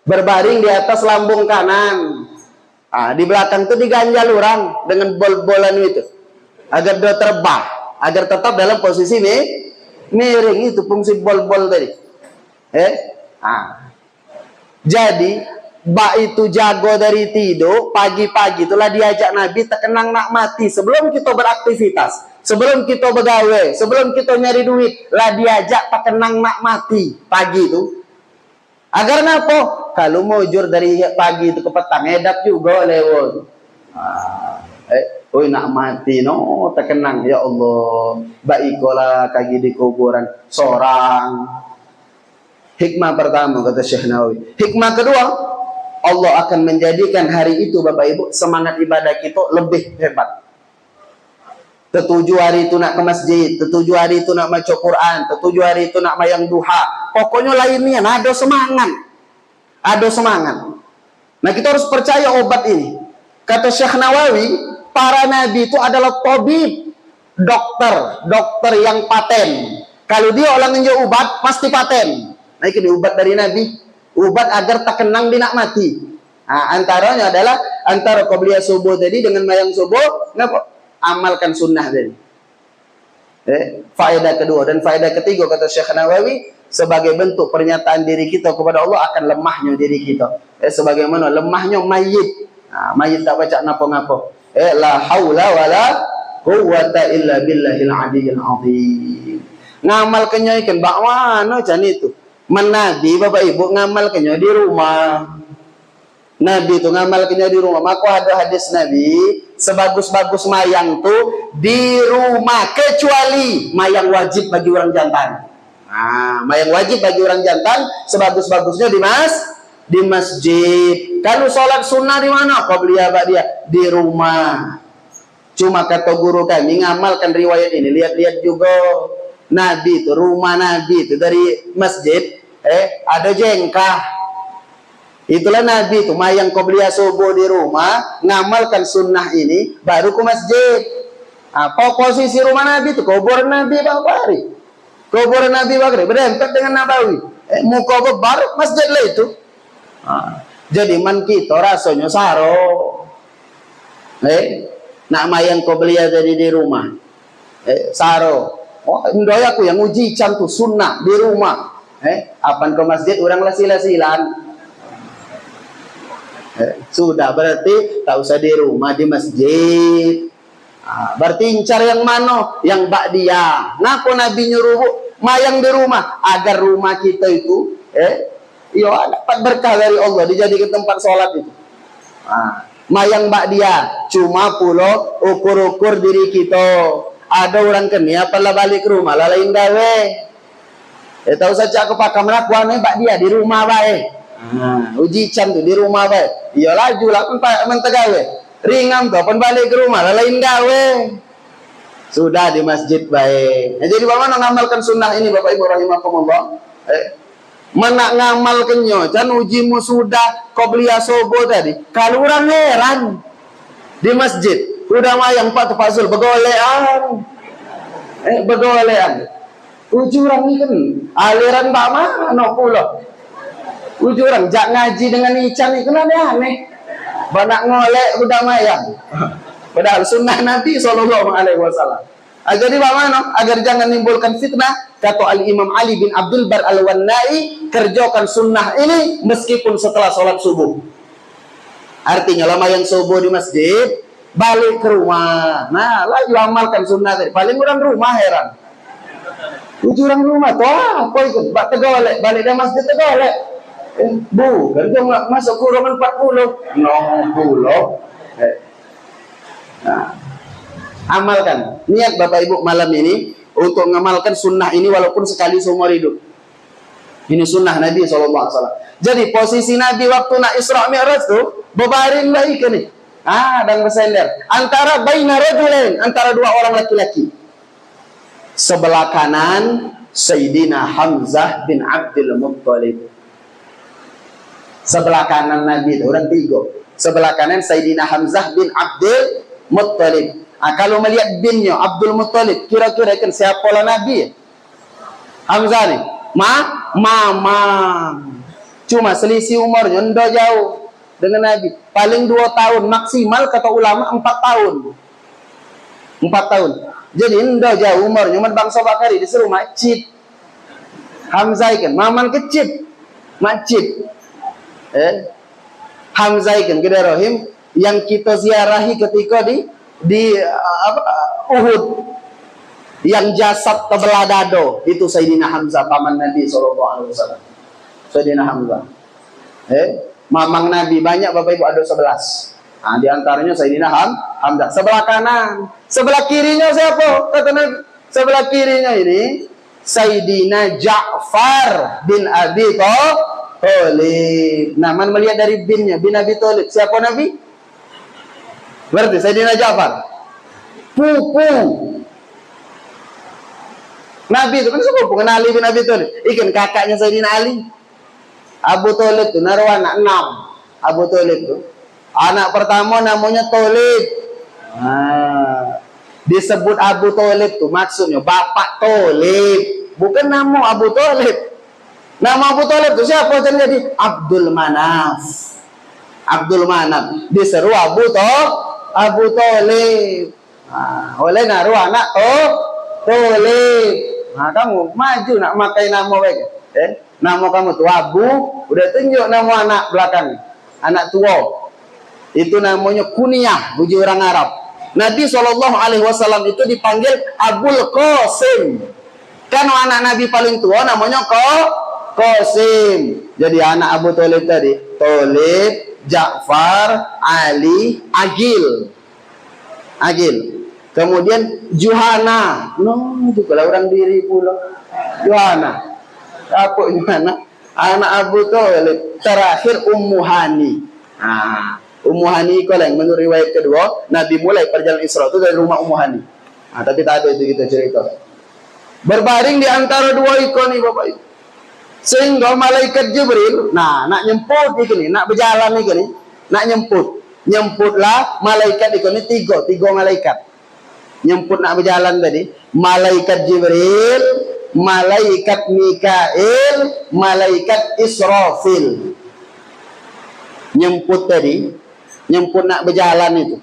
berbaring di atas lambung kanan. Di belakang itu diganjal orang dengan bol-bolan itu agar dia terbang, agar tetap dalam posisi miring. Itu fungsi bol-bol tadi. Jadi bak itu jago dari tidur pagi-pagi itulah diajak Nabi terkenang nak mati sebelum kita beraktivitas. Sebelum kita begawe, sebelum kita nyari duit, lah diajak terkenang nak mati pagi itu. Agar ngapa? Kalau mau jur dari pagi itu ke petang, edap juga lewat. Nak mati, no, terkenang ya Allah. Baikolah kaki di kuburan seorang. Hikmah pertama kata Syekh Nawawi. Hikmah kedua, Allah akan menjadikan hari itu Bapak Ibu semangat ibadah kita lebih hebat. Ketujuh hari itu nak ke masjid, ketujuh hari itu nak baca Quran, ketujuh hari itu nak mayang duha. Pokoknya lainnya, ada semangat. Ada semangat. Nah, kita harus percaya obat ini. Kata Syekh Nawawi, para nabi itu adalah tabib, dokter yang paten. Kalau dia orang yang obat, pasti paten. Nah, ini obat dari nabi. Obat agar tak kenang dinikmati. Nah, antaranya adalah antara qobliyah subuh tadi dengan mayang subuh, ngapa? Amalkan sunnah tadi. Faedah kedua dan faedah ketiga kata Syekh Nawawi, sebagai bentuk pernyataan diri kita kepada Allah akan lemahnya diri kita. Sebagaimana lemahnya mayit. Mayit tak baca napa-napa. La haula wala quwwata illa billahil aliyyil azim. Ngamal kenyoikan bak mana can itu? Menabi Bapak Ibu ngamal kenyo di rumah. Nabi itu ngamal kenyo di rumah. Maka ada hadis Nabi, sebagus-bagus mayang tuh di rumah, kecuali mayang wajib bagi orang jantan. Mayang wajib bagi orang jantan, sebagus-bagusnya di masjid. Kalau sholat sunnah di mana? Qobliyah ba'diyah di rumah. Cuma kata guru kami ngamalkan riwayat ini, lihat-lihat juga Nabi itu, rumah Nabi itu dari masjid, ada jengkah. Itulah Nabi itu mayang qobliyah subuh di rumah, ngamalkan sunnah ini baru ke masjid. Apa posisi rumah Nabi itu? Kubur Nabi Bakri. Kubur Nabi Bakri berdempet dengan Nabawi. Muka baru masjid lah itu. Jadi man kita rasanya saro. Nak mayang qobliyah tadi di rumah. Saro. Ndoyaku yang uji cantu sunnah di rumah. Apan ke masjid orang lasilan. Sudah berarti tak usah di rumah, di masjid. Berarti incar yang mana? Yang ba'diyah. Kenapa Nabi nyuruh mayang di rumah? Agar rumah kita itu dapat berkah dari Allah, dijadikan tempat sholat itu. Mayang ba'diyah. Cuma pulau ukur-ukur diri kita. Ada orang kenia pala balik ke rumah lain gawe. Tahu saja aku pakai melakukan ba'diyah di rumah baik. Uji can tuh di rumah baik. Iya laju lah kan mentegawe. ringan tuh, pun balik ke rumah, lain gawe. Sudah di masjid baik. Nah, jadi bagaimana ngamalkan sunnah ini Bapak Ibu rahimakumullah? Mana ngamalkannya? Can ujimu sudah qobliyah subuh tadi. Kalau orang heran di masjid, udah mayang Pak Tufazul begolean. Begolean. Uji orang ini kan aliran Pak mana pula. Uji orang jak ngaji dengan ican itu kan aneh. Banyak ngolek udah mayang. Padahal sunnah Nabi Sallallahu Alaihi Wasallam. Jadi bagaimana? Agar jangan menimbulkan fitnah, kata Al-Imam Ali bin Abdul Bar Al-Wannai, kerjakan sunnah ini meskipun setelah sholat subuh. Artinya lama yang subuh di masjid, balik ke rumah. Nah, lagi amalkan sunnah tadi. Paling orang rumah heran. Orang rumah tuh apa itu? Tegolek, balik dari masjid tegolek. Bukan, dia masuk kurungan 40. 60. Nah, amalkan. Niat Bapak Ibu malam ini untuk mengamalkan sunnah ini walaupun sekali seumur hidup. Ini sunnah Nabi SAW. Jadi posisi Nabi waktu nak Isra Mi'raj tuh berbaring baik nih. Dan bersender. Antara baina rajulain, antara dua orang laki-laki. Sebelah kanan Sayyidina Hamzah bin Abdul Muttalib. Sebelah kanan Nabi itu orang tiga. Sebelah kanan Sayyidina Hamzah bin Abdul Muttalib. Kalau melihat binnya Abdul Muttalib, kira-kira kan siapa lah Nabi? Hamzah nih. Mama. Cuma selisih umurnya ndak jauh dengan Nabi. Paling 2 tahun, maksimal kata ulama 4 tahun. 4 tahun. Jadi ndak jauh umurnya. Bangsa Bakari disuruh masjid. Hamzah kan maman kecil. Masjid. Hamzah kan kita rohim yang kita ziarahi ketika di Uhud, yang jasad terbelah dado itu Sayyidina Hamzah paman Nabi SAW. Sayyidina Hamzah. Mamang Nabi banyak Bapak Ibu ada 11. Nah, di antaranya Sayyidina Hamzah. Sebelah kanan, sebelah kirinya siapa? Kata Nabi. Sebelah kirinya ini Sayyidina Ja'far bin Abi Thalib. Nah, man melihat dari binnya, bin Abi Thalib. Siapa Nabi? Berarti Sayyidina Ja'far. Pupu Nabi itu kan sepupu kan Ali bin Abi Thalib. Ikan kakaknya Sayyidina Ali. Abu Thalib itu naruh anak 6. Abu Thalib itu anak pertama namanya Thalib. Disebut Abu Thalib itu maksudnya bapak Thalib, bukan nama Abu Thalib. Nama Abu Thalib itu siapa jadi? Abdul Manaf. Abdul Manaf diseru Abu Thalib. Oleh naruh anak Thalib. Kamu maju nak makai nama baik. Nama kamu tuh Abu, udah tunjuk nama anak belakang, anak tua. Itu namanya kunyah, buju orang Arab. Nabi SAW itu dipanggil Abul Qasim. Kan anak Nabi paling tua namanya Qasim. Jadi anak Abu Thalib tadi, Thalib, Ja'far, Ali, Agil. Kemudian Juhana. Itu kalau orang diri pula. Juhana. Apa Juhana? Anak Abu Thalib. Terakhir Ummu Hani. Ummu Hani kalau yang menurut riwayat kedua, Nabi mulai perjalanan Isra itu dari rumah Ummu Hani. Tapi tak ada itu kita cerita. Berbaring di antara dua ikon nih Bapak Ibu. Sehingga malaikat Jibril, nak nyemput ini, nak berjalan ini, nak nyemputlah malaikat ini tiga malaikat. Nyemput nak berjalan tadi, malaikat Jibril, malaikat Mikail, malaikat Israfil. Nyemput tadi, nyemput nak berjalan itu.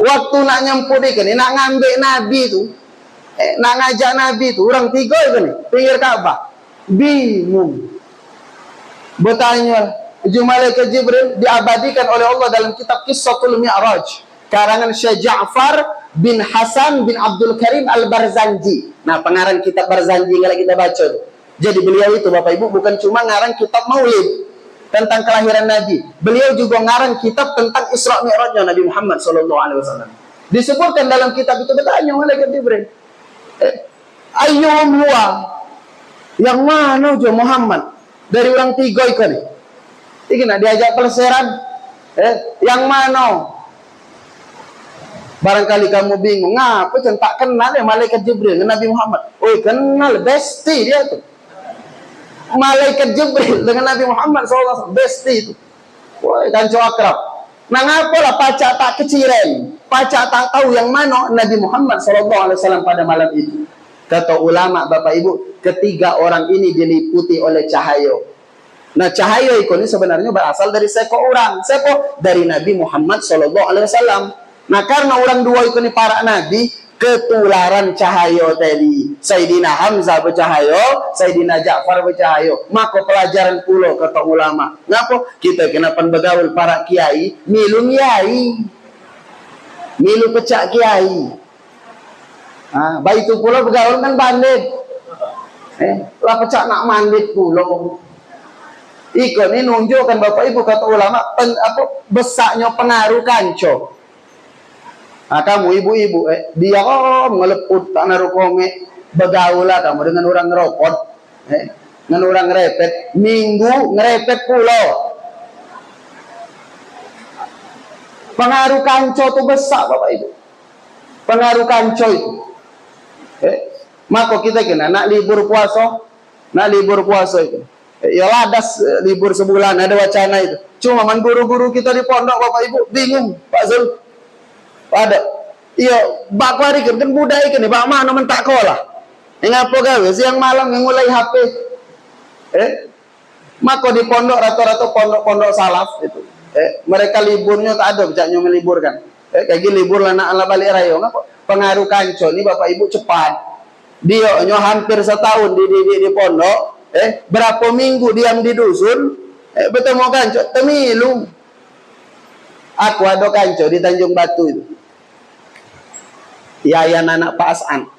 Waktu nak nyemput ini, nak ngambil Nabi itu, nak ngajak Nabi itu, orang tiga itu nih, pinggir Ka'bah. Bingung. Bertanya, malaikat Jibril diabadikan oleh Allah dalam kitab Qissatul Mi'raj. Karangan Syekh Ja'far bin Hasan bin Abdul Karim Al-Barzanji. Nah, pengarang kitab Barzanji kalau kita baca. Jadi beliau itu Bapak Ibu bukan cuma ngarang kitab Maulid tentang kelahiran Nabi. Beliau juga ngarang kitab tentang Isra Mi'rajnya Nabi Muhammad SAW. Disebutkan dalam kitab itu, bertanya malaikat Jibril, ayyuhum huwa, yang mana jo Muhammad dari orang tiga itu nih? Ini nak diajak pelesiran, Yang mana? Barangkali kamu bingung, ngapa tak kenal ya malaikat Jibril dengan Nabi Muhammad? Oh, kenal, bestie dia tuh. Malaikat Jibril dengan Nabi Muhammad SAW, bestie itu. Wah, kanco akrab. Nah, ngapalah pacak tak keciren, pacak tak tahu yang mana Nabi Muhammad SAW pada malam itu. Kata ulama, Bapak Ibu, ketiga orang ini diliputi oleh cahaya. Nah, cahaya ini sebenarnya berasal dari seko orang, seko dari Nabi Muhammad SAW. Nah, karena orang dua itu ni para nabi, ketularan cahaya tadi. Sayyidina Hamzah bercahaya, Sayyidina Ja'far bercahaya. Maka pelajaran pula kata ulama. Ngapa? Kita kenapa bergaul para kiai, milu kiai. Milu pecah kiai. Baik itu pula bergaul kan bandit. Lah pecah nak mandit pula. Ikut ini nunjukkan Bapak Ibu kata ulama besarnya pengaruh kanco. Kamu ibu-ibu, dia ngeleput tak naruh kome, bergaul lah kamu dengan orang ngerokok, dengan orang ngerepet, minggu ngerepet pulau. Pengaruh kanco itu besar Bapak Ibu. Pengaruh kanco itu. Maka kita kena nak libur puasa itu. Ya ladas libur sebulan ada wacana itu. Cuma guru-guru kita di pondok Bapak Ibu bingung, Pak Zul. Pada iya bak lari kan budaya kan bak mana mentak kolah ngapa gawe siang malam ngulai HP maka di pondok rata-rata pondok salaf itu mereka liburnya tak ada bacanya meliburkan kayak gini libur lah nak balik raya ngapa pengaruh kanco ini Bapak Ibu cepat dia hampir setahun di pondok berapa minggu diam di dusun bertemu kanco temilu. Aku ada kanco di Tanjung Batu itu. Yayan anak Pak As'an.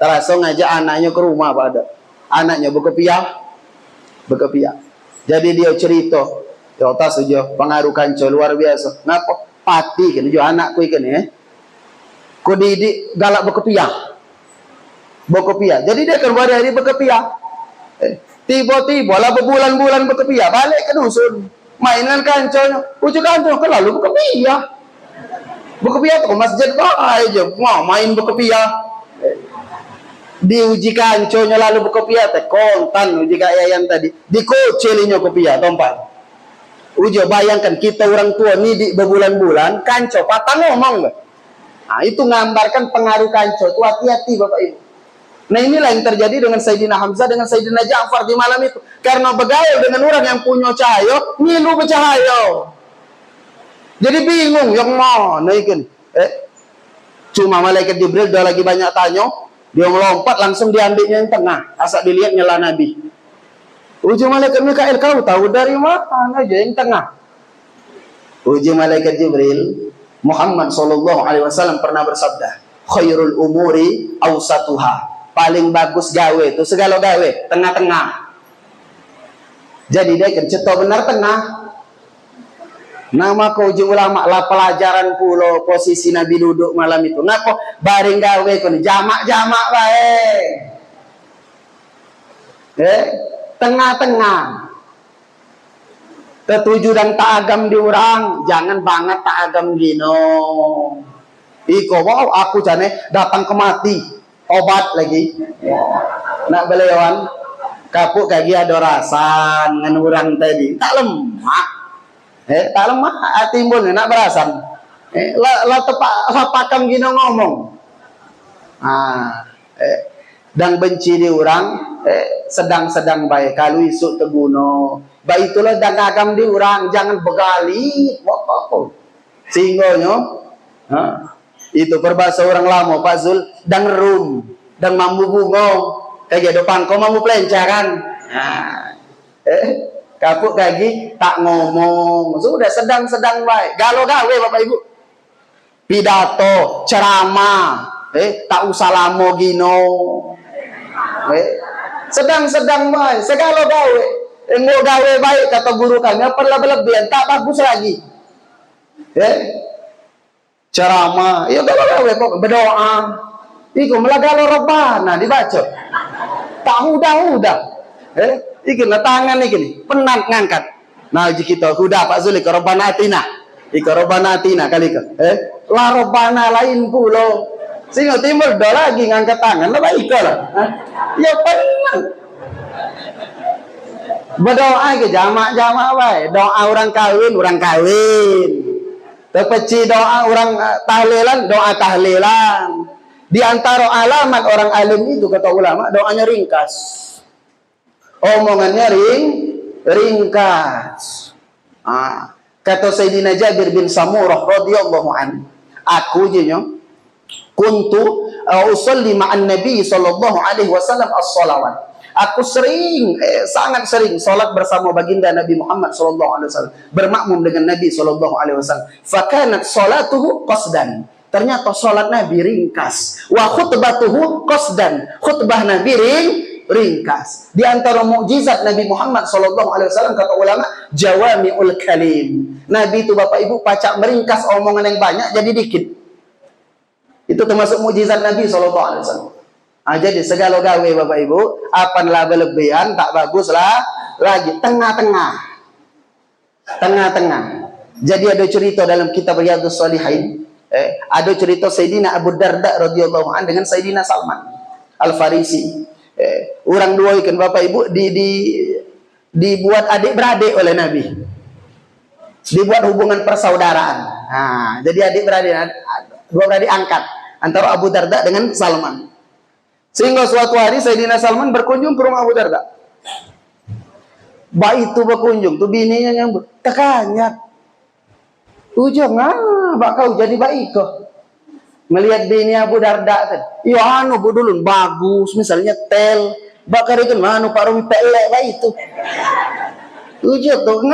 Terasa ngajak anaknya ke rumah pada. Anaknya berkepiah. Jadi dia cerita, ya tak saja pengaruh kanco luar biasa. Ngapa? Pati kan jo anakku ikan ku didik galak berkepiah. Jadi dia kan hari berkepiah. Tiba-tiba lah berbulan-bulan berkepiah, balik ke dusun. Mainan kanconya, ujuk kanco kan lalu berkepiah. Berkepiah tuh masjid aja, mau main berkepiah. Diuji kanconya lalu berkepiah teh kontan uji kayak tadi. Dikocelinya kepiah tempat. Uji bayangkan kita orang tua nih di berbulan-bulan kanco patah ngomong. Nah, itu nggambarkan pengaruh kanco. Itu hati-hati Bapak Ibu. Nah, inilah yang terjadi dengan Sayyidina Hamzah dengan Sayyidina Ja'far di malam itu. Karena bergaul dengan orang yang punya cahaya, ngilu bercahaya. Jadi bingung yang mana ikan. Cuma malaikat Jibril dah lagi banyak tanya, dia melompat langsung diambilnya yang tengah. Asal dilihat nyala Nabi. Uji malaikat Mikail, kau tahu dari mana aja yang tengah? Uji malaikat Jibril, Muhammad SAW pernah bersabda, khairul umuri awsatuha. Paling bagus gawe itu segala gawe tengah-tengah. Jadi dia kan cetok benar tengah. Nama kau uji ulama lah pelajaran pulau posisi Nabi duduk malam itu. Ngapa baring gawe kon jamak-jamak bae. Tengah-tengah. Ketujuh dan ta'agam diurang, jangan banget ta'agam gino. Iko wow aku jane datang ke mati, obat lagi. Nak belewan kapuk kaki ada rasan ngan urang tadi. Tak lemah. Tak lemah timbul nak berasan. La tepak pakam gino ngomong. Dan benci di orang sedang-sedang baik kalau isuk teguno. Baik itulah dan agam di orang jangan begali apa-apa. Sehingga itu perbahasa orang lama Pak Zul dan rum dan mambu bungo kayak depan kau mambu pelencaran. Kapuk kaki tak ngomong sudah sedang-sedang baik galau gawe Bapak Ibu pidato ceramah tak usah lamo gino sedang-sedang baik segala gawe mau gawe baik kata guru kami berlebihan tak bagus lagi ceramah ya galau gawe kok berdoa iku melagalo robbana dibaca tak udah iki tangan iki penat ngangkat Nah kita kuda Pak Zulik Rabbana atina. Rabbana atina kali ke. La Rabbana lain pula. Sehingga timbul do lagi ngangkat tangan lah baik lah. Ya pernah. Berdoa ke jamak-jamak baik. Doa orang kawin. Terpeci doa orang tahlilan, doa tahlilan. Di antara alamat orang alim itu kata ulama, doanya ringkas. Omongannya ringkas. Kata Sayyidina Jabir bin Samurah radhiyallahu anhu, aku jenyo kuntu usolli ma'an Nabi sallallahu alaihi wasallam as-salawat. Aku sangat sering salat bersama baginda Nabi Muhammad sallallahu alaihi wasallam, bermakmum dengan Nabi sallallahu alaihi wasallam. Fakanat salatuhu qasdan. Ternyata salat Nabi ringkas. Wa khutbatuhu qasdan. Khutbah Nabi ringkas. Di antara mukjizat Nabi Muhammad sallallahu alaihi wasallam kata ulama, jawami'ul kalim. Nabi itu Bapak Ibu pacak meringkas omongan yang banyak jadi dikit. Itu termasuk mukjizat Nabi sallallahu alaihi wasallam. Jadi segala gawe Bapak Ibu, apalah berlebihan tak bagus lah lagi tengah-tengah. Jadi ada cerita dalam kitab Riyadhus Shalihin, ada cerita Sayyidina Abu Darda radhiyallahu anhu dengan Sayyidina Salman Al-Farisi. Orang dua ikan Bapak Ibu dibuat adik-beradik oleh Nabi. Dibuat hubungan persaudaraan. Jadi adik-beradik, dua beradik angkat antara Abu Darda dengan Salman. Sehingga suatu hari Sayyidina Salman berkunjung ke rumah Abu Darda. Baik itu berkunjung, tuh bininya nyambut. Tekanya. Ujung bak kau jadi baik kok. Melihat bini Abu Darda tadi. Ya bu dulu bagus, misalnya tel. Bakar itu Pak Rumi pelek baik itu. Ujung tuh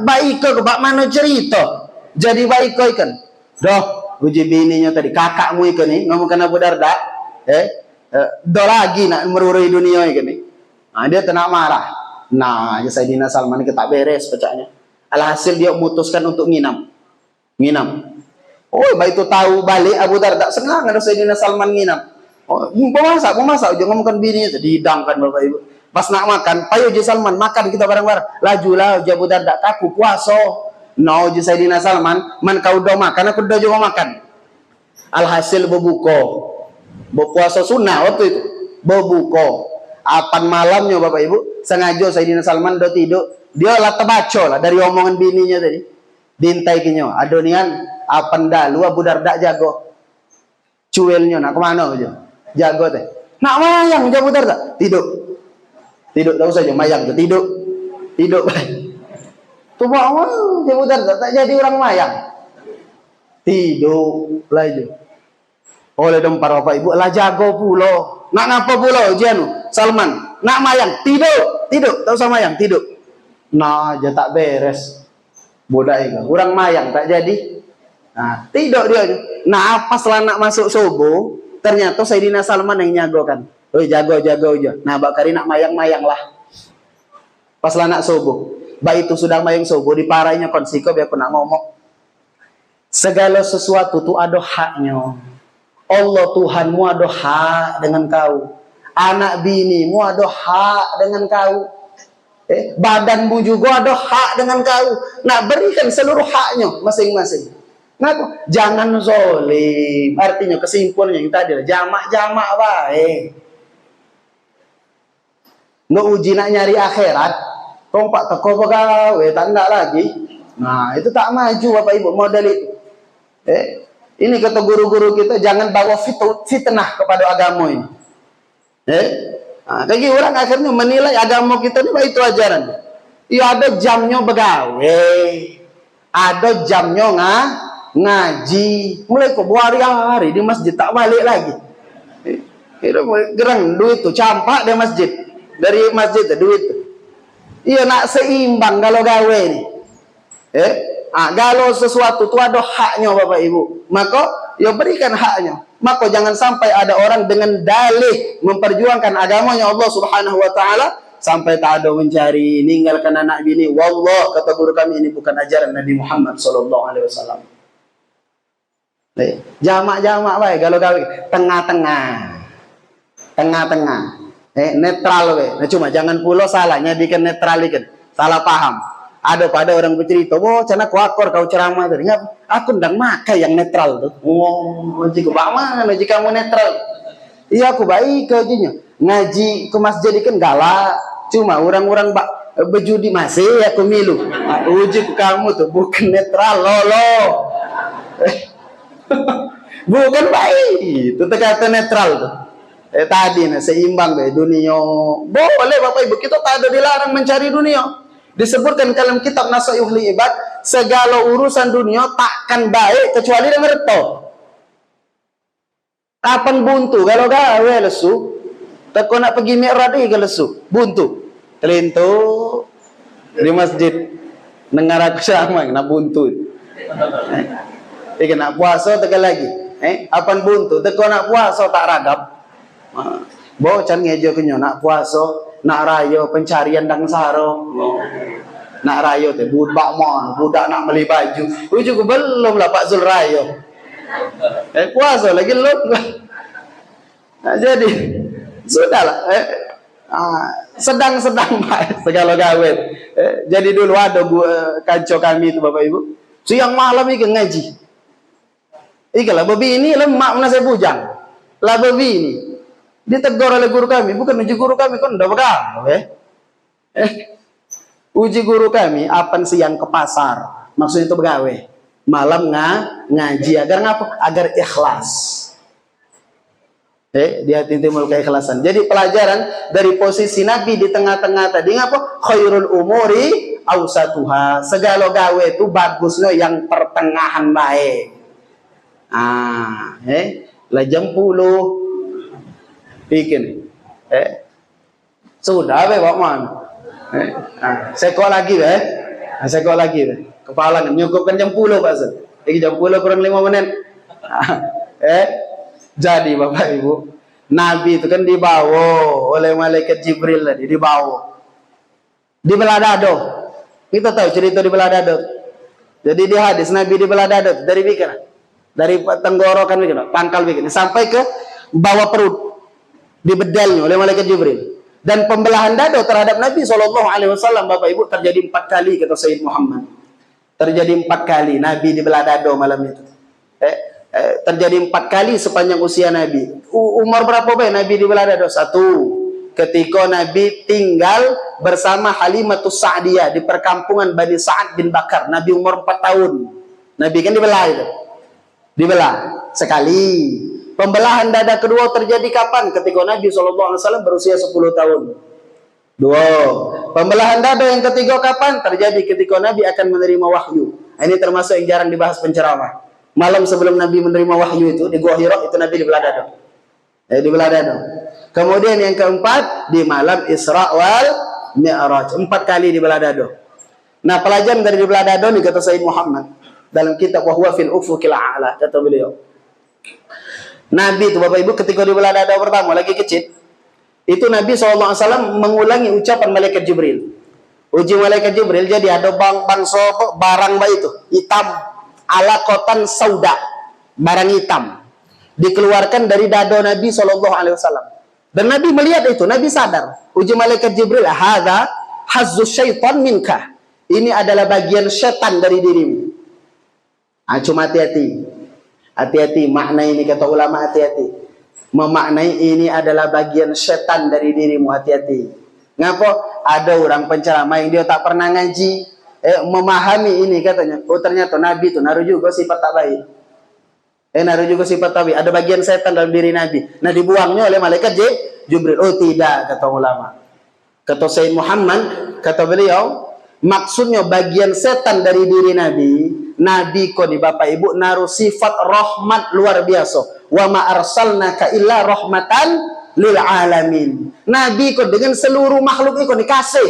baik kok bak mana cerita. Jadi baik kok ikan. Doh, uji bininya tadi kakakmu ikan nih ngomongkan Abu Darda. Do lagi nak merurui dunia ini. Dia tenang marah. Sayyidina Salman ini tak beres pecahnya. Alhasil dia memutuskan untuk nginam. Oh, baik itu tahu balik Abu Darda senang ada Sayyidina Salman nginam. Oh, memasak jangan ngomongkan bininya dihidangkan Bapak Ibu. Pas nak makan, payo je Salman makan kita bareng-bareng. Lajulah Abu Darda aku puasa. Je Sayyidina Salman, man kau do makan aku do juga makan. Alhasil berbuka. Berpuasa sunnah waktu itu. Berbuka. Apan malamnya Bapak Ibu, sengaja Sayyidina Salman do tidur. Dia lah terbaca lah dari omongan bininya tadi. Dintai kinyo. Adonian apan dalu Abu Darda jago. Cuelnya nak kemana aja? Jago teh. Nak mayang Abu Darda. Tidur. Tak usah aja mayang tidur. Baik. Tuh Abu Darda tak jadi orang mayang. Tidur lah aja. Oleh dong para Bapak Ibu lah jago pulo. Nak napa pulo jenu Salman. Nak mayang tidur. Tak usah mayang tidur. Aja tak beres. Bodak itu. Orang mayang tak jadi. Tidur dia. Apa setelah nak masuk subuh, ternyata Sayyidina Salman yang nyagokan. Jago aja. Bakari nak mayang lah. Pas lah nak subuh. Baik itu sudah mayang subuh diparainya konsiko biar aku nak ngomong. Segala sesuatu tu ada haknya. Allah Tuhanmu ada hak dengan kau. Anak binimu ada hak dengan kau. Badanmu juga ada hak dengan kau. Nak berikan seluruh haknya masing-masing. Kenapa? Jangan zolim. Artinya kesimpulannya yang tadi jamak-jamak baik. Nggak uji nak nyari akhirat. Kompak teko pegawai tak enggak lagi. Itu tak maju Bapak Ibu model itu. Ini kata guru-guru kita, jangan bawa fitnah kepada agama ini. Bagi orang akhirnya menilai agama kita ini itu ajaran. Ya ada jamnya begawe, ada jamnya ngaji. Mulai ke hari di masjid tak balik lagi. Gerang duit itu campak di masjid, dari masjid duit. Iya nak seimbang kalau gawe ini. Kalau sesuatu itu ada haknya Bapak Ibu, maka ya berikan haknya. Maka jangan sampai ada orang dengan dalih memperjuangkan agamanya Allah Subhanahu wa taala sampai tak ada mencari ninggalkan anak bini. Wallah kata guru kami ini bukan ajaran Nabi Muhammad sallallahu alaihi wasallam. Jamak-jamak baik kalau gawe tengah-tengah. Netral we. Cuma jangan pula salahnya bikin netral ikan. Salah paham. Ada pada orang bercerita, oh cana kuakor kau ceramah tadi. Aku ndang makai yang netral tuh. Oh, ngaji ke mana ngaji kamu netral? Iya aku baik kajinya. Ngaji ke masjid kan galak. Cuma orang-orang berjudi masih aku milu. Uji ke kamu tuh bukan netral lolo. Bukan baik. Itu kata netral tuh. Tadi seimbang deh dunia. Boleh Bapak Ibu, kita tak ada dilarang mencari dunia. Disebutkan dalam kitab Nasihatul Ibad, segala urusan dunia takkan baik kecuali dengan reto. Kapan buntu kalau gawe lesu, teko nak pergi mi'raj ke lesu, buntu. Telintu di masjid dengar aku ceramah nak buntu. Nak puasa tegal lagi. Apan buntu teko nak puasa tak ragap. Bocan ngejo kenyo nak puasa nak rayo pencarian dang saro. Nak rayo teh budak mon, budak nak beli baju. Ujuk belum lah Pak Zul rayo. Puasa lagi belum. Nah, jadi sudahlah. Sedang-sedang Pak segala gawe. Jadi dulu ada kanco kami itu Bapak Ibu. Siang malam iki ngaji. Ikalah babi ini lemak mana saya bujang. Lah babi ini ditegur oleh guru kami, bukan uji guru kami kan udah pegang, uji guru kami apa siang ke pasar, maksudnya itu begawe, malam ngaji agar ngapa? Agar ikhlas. Dia timbul keikhlasan. Jadi pelajaran dari posisi Nabi di tengah-tengah tadi ngapa? Khairul umuri awsatuha. Segala gawe itu bagusnya yang pertengahan baik. Lah jam 10 bikin sudah Pak Man sekol lagi sekol lagi kepala menyukupkan jam 10 Pak Zul. Lagi jam 10 kurang 5 menit. Jadi Bapak Ibu, Nabi itu kan dibawa oleh malaikat Jibril tadi, dibawa di belah dado. Kita tahu cerita di belah dado. Jadi di hadis Nabi di belah dado dari bikin, dari tenggorokan bikin, pangkal bikin sampai ke bawah perut, dibedalnya oleh malaikat Jibril. Dan pembelahan dada terhadap Nabi SAW Bapak Ibu terjadi 4 kali kata Sayyid Muhammad. Terjadi 4 kali Nabi dibelah dada malam itu. Terjadi 4 kali sepanjang usia Nabi. Umur berapa baik Nabi dibelah dada? 1. Ketika Nabi tinggal bersama Halimatus Sa'diyah di perkampungan Bani Sa'ad bin Bakar. Nabi umur 4 tahun. Nabi kan dibelah itu. Dibelah sekali. Pembelahan dada kedua terjadi kapan? Ketika Nabi SAW berusia 10 tahun. 2. Pembelahan dada yang ketiga kapan? Terjadi ketika Nabi akan menerima wahyu. Ini termasuk yang jarang dibahas penceramah. Malam sebelum Nabi menerima wahyu itu, di Gua Hira, itu Nabi dibelah dada. Dibelah dada. Kemudian yang keempat, di malam Isra wal Mi'raj. 4 kali dibelah dada. Nah, pelajaran dari dibelah dada ini kata Sayyid Muhammad. Dalam kitab Wahwa fil Ufuqil A'la, kata beliau. Nabi itu Bapak Ibu ketika dibelah dada pertama lagi kecil, itu Nabi SAW mengulangi ucapan malaikat Jibril. Uji malaikat Jibril, jadi ada bangsa barang itu hitam, alakotan sauda, barang hitam dikeluarkan dari dada Nabi SAW. Dan Nabi melihat itu, Nabi sadar. Uji malaikat Jibril, hadza hazzu syaitan minka. Ini adalah bagian setan dari dirimu. Cuma hati-hati. Hati-hati, makna ini kata ulama hati-hati. Memaknai ini adalah bagian setan dari dirimu, hati-hati. Ngapa? Ada orang penceramah yang dia tak pernah ngaji, memahami ini katanya. Oh ternyata Nabi itu naruh juga sifat tak baik. Naruh juga sifat tak baik. Ada bagian setan dalam diri Nabi. Nah dibuangnya oleh malaikat Jibril. Oh tidak, kata ulama. Kata Sayyid Muhammad, kata beliau, maksudnya bagian setan dari diri Nabi. Nabi kau di Bapak Ibu naruh sifat rahmat luar biasa. Wa ma arsalnaka illa rahmatan lil alamin. Nabi kau dengan seluruh makhluk itu dikasih.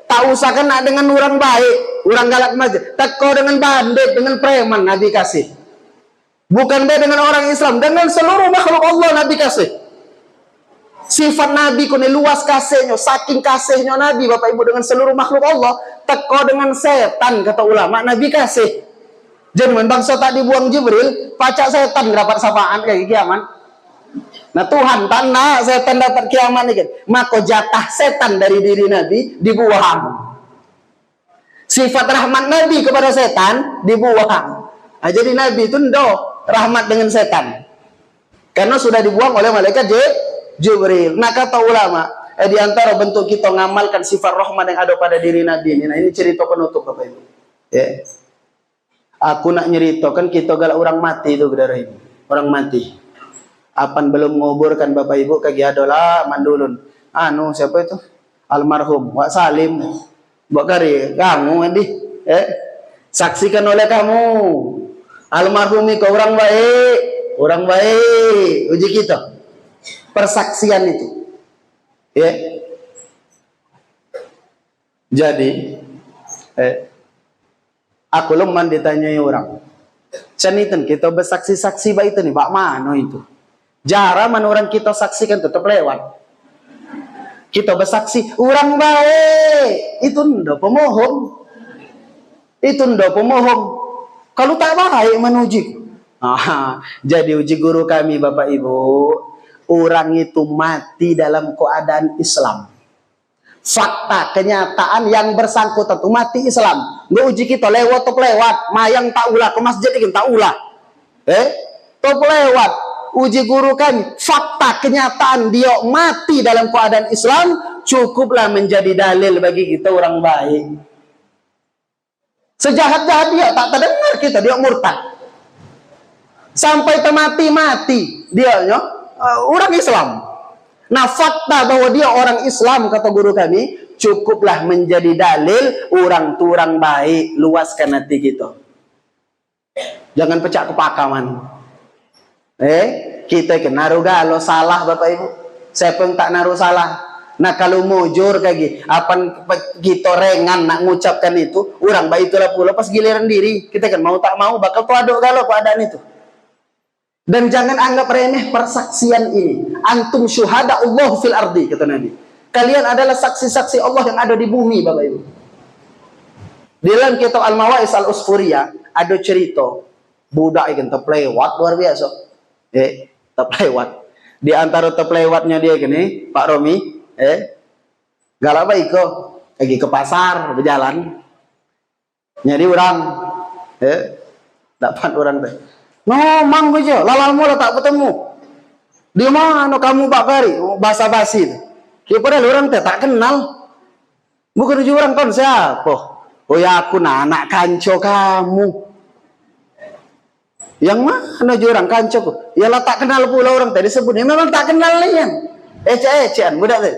Tak usah kena dengan orang baik, orang galak masjid. Tak kau dengan bandit, dengan preman Nabi kasih. Bukan dengan orang Islam, dengan seluruh makhluk Allah Nabi kasih. Sifat Nabi kau luas kasihnya, saking kasihnya Nabi Bapak Ibu dengan seluruh makhluk Allah. Teko dengan setan kata ulama Nabi kasih. Jadi bangsa tak dibuang Jibril, pacak setan dapat sapaan kayak kiamat. Nah Tuhan tak nak setan dapat kiamat ini. Maka jatah setan dari diri Nabi dibuang. Sifat rahmat Nabi kepada setan dibuang. Nah, jadi Nabi itu rahmat dengan setan. Karena sudah dibuang oleh malaikat Jibril. Nah, kata ulama, di antara bentuk kita ngamalkan sifat rahmat yang ada pada diri Nabi ini. Nah, ini cerita penutup Bapak Ibu. Ya. Aku nak nyeritakan kita galak orang mati itu saudara ini. Orang mati. Apan belum menguburkan Bapak Ibu kaki adalah mandulun. Siapa itu? Almarhum Wak Salim. Mbak Kari, kamu Edi. Saksikan oleh kamu. Almarhum itu orang baik. Orang baik. Uji kita. Persaksian itu. Ya. Jadi aku leman ditanyai orang. Canitan kita bersaksi-saksi baik itu nih, Pak Mano itu. Jarang orang kita saksikan tetap lewat. Kita bersaksi orang baik, itu ndak pemohon. Itu ndak pemohon. Kalau tak baik menuji. Jadi uji guru kami Bapak Ibu, orang itu mati dalam keadaan Islam. Fakta kenyataan yang bersangkutan itu mati Islam. Nggak uji kita lewat mayang tak ulah ke masjid ini tak ulah. Top lewat uji guru kami. Fakta kenyataan dia mati dalam keadaan Islam cukuplah menjadi dalil bagi kita orang baik. Sejahat-jahat dia tak terdengar kita dia murtad. Sampai mati dia orang Islam. Nah, fakta bahwa dia orang Islam kata guru kami cukuplah menjadi dalil orang baik. Luaskan hati kita. Jangan pecah kepakaman. Kita ke naruh galo salah Bapak Ibu. Siapa yang tak naruh salah? Nah, kalau mujur kaki, apa kita rengan nak mengucapkan itu, orang baik itulah pula pas giliran diri. Kita kan mau tak mau bakal tuaduk galo keadaan itu. Dan jangan anggap remeh persaksian ini. Antum syuhada Allah fil ardi, kata Nabi. Kalian adalah saksi-saksi Allah yang ada di bumi, Bapak Ibu. Di dalam kitab Al-Mawais Al-Usfuriyah ada cerita budak yang terlewat luar biasa. Terlewat. Di antara terlewatnya dia gini, Pak Romi, galak baik kok lagi ke pasar berjalan. Nyari orang, dapat orang teh. Mang bejo, lalal mula tak ketemu. Di mana kamu Pak Kari? Basa basi. Dia padahal orang teh tak kenal. Bukan tujuh orang kon siapa? Oh ya aku anak kanco kamu. Yang mana orang kanco? Ya lah tak kenal pula orang tadi sebutnya memang tak kenal nih. Ece-ecean budak teh.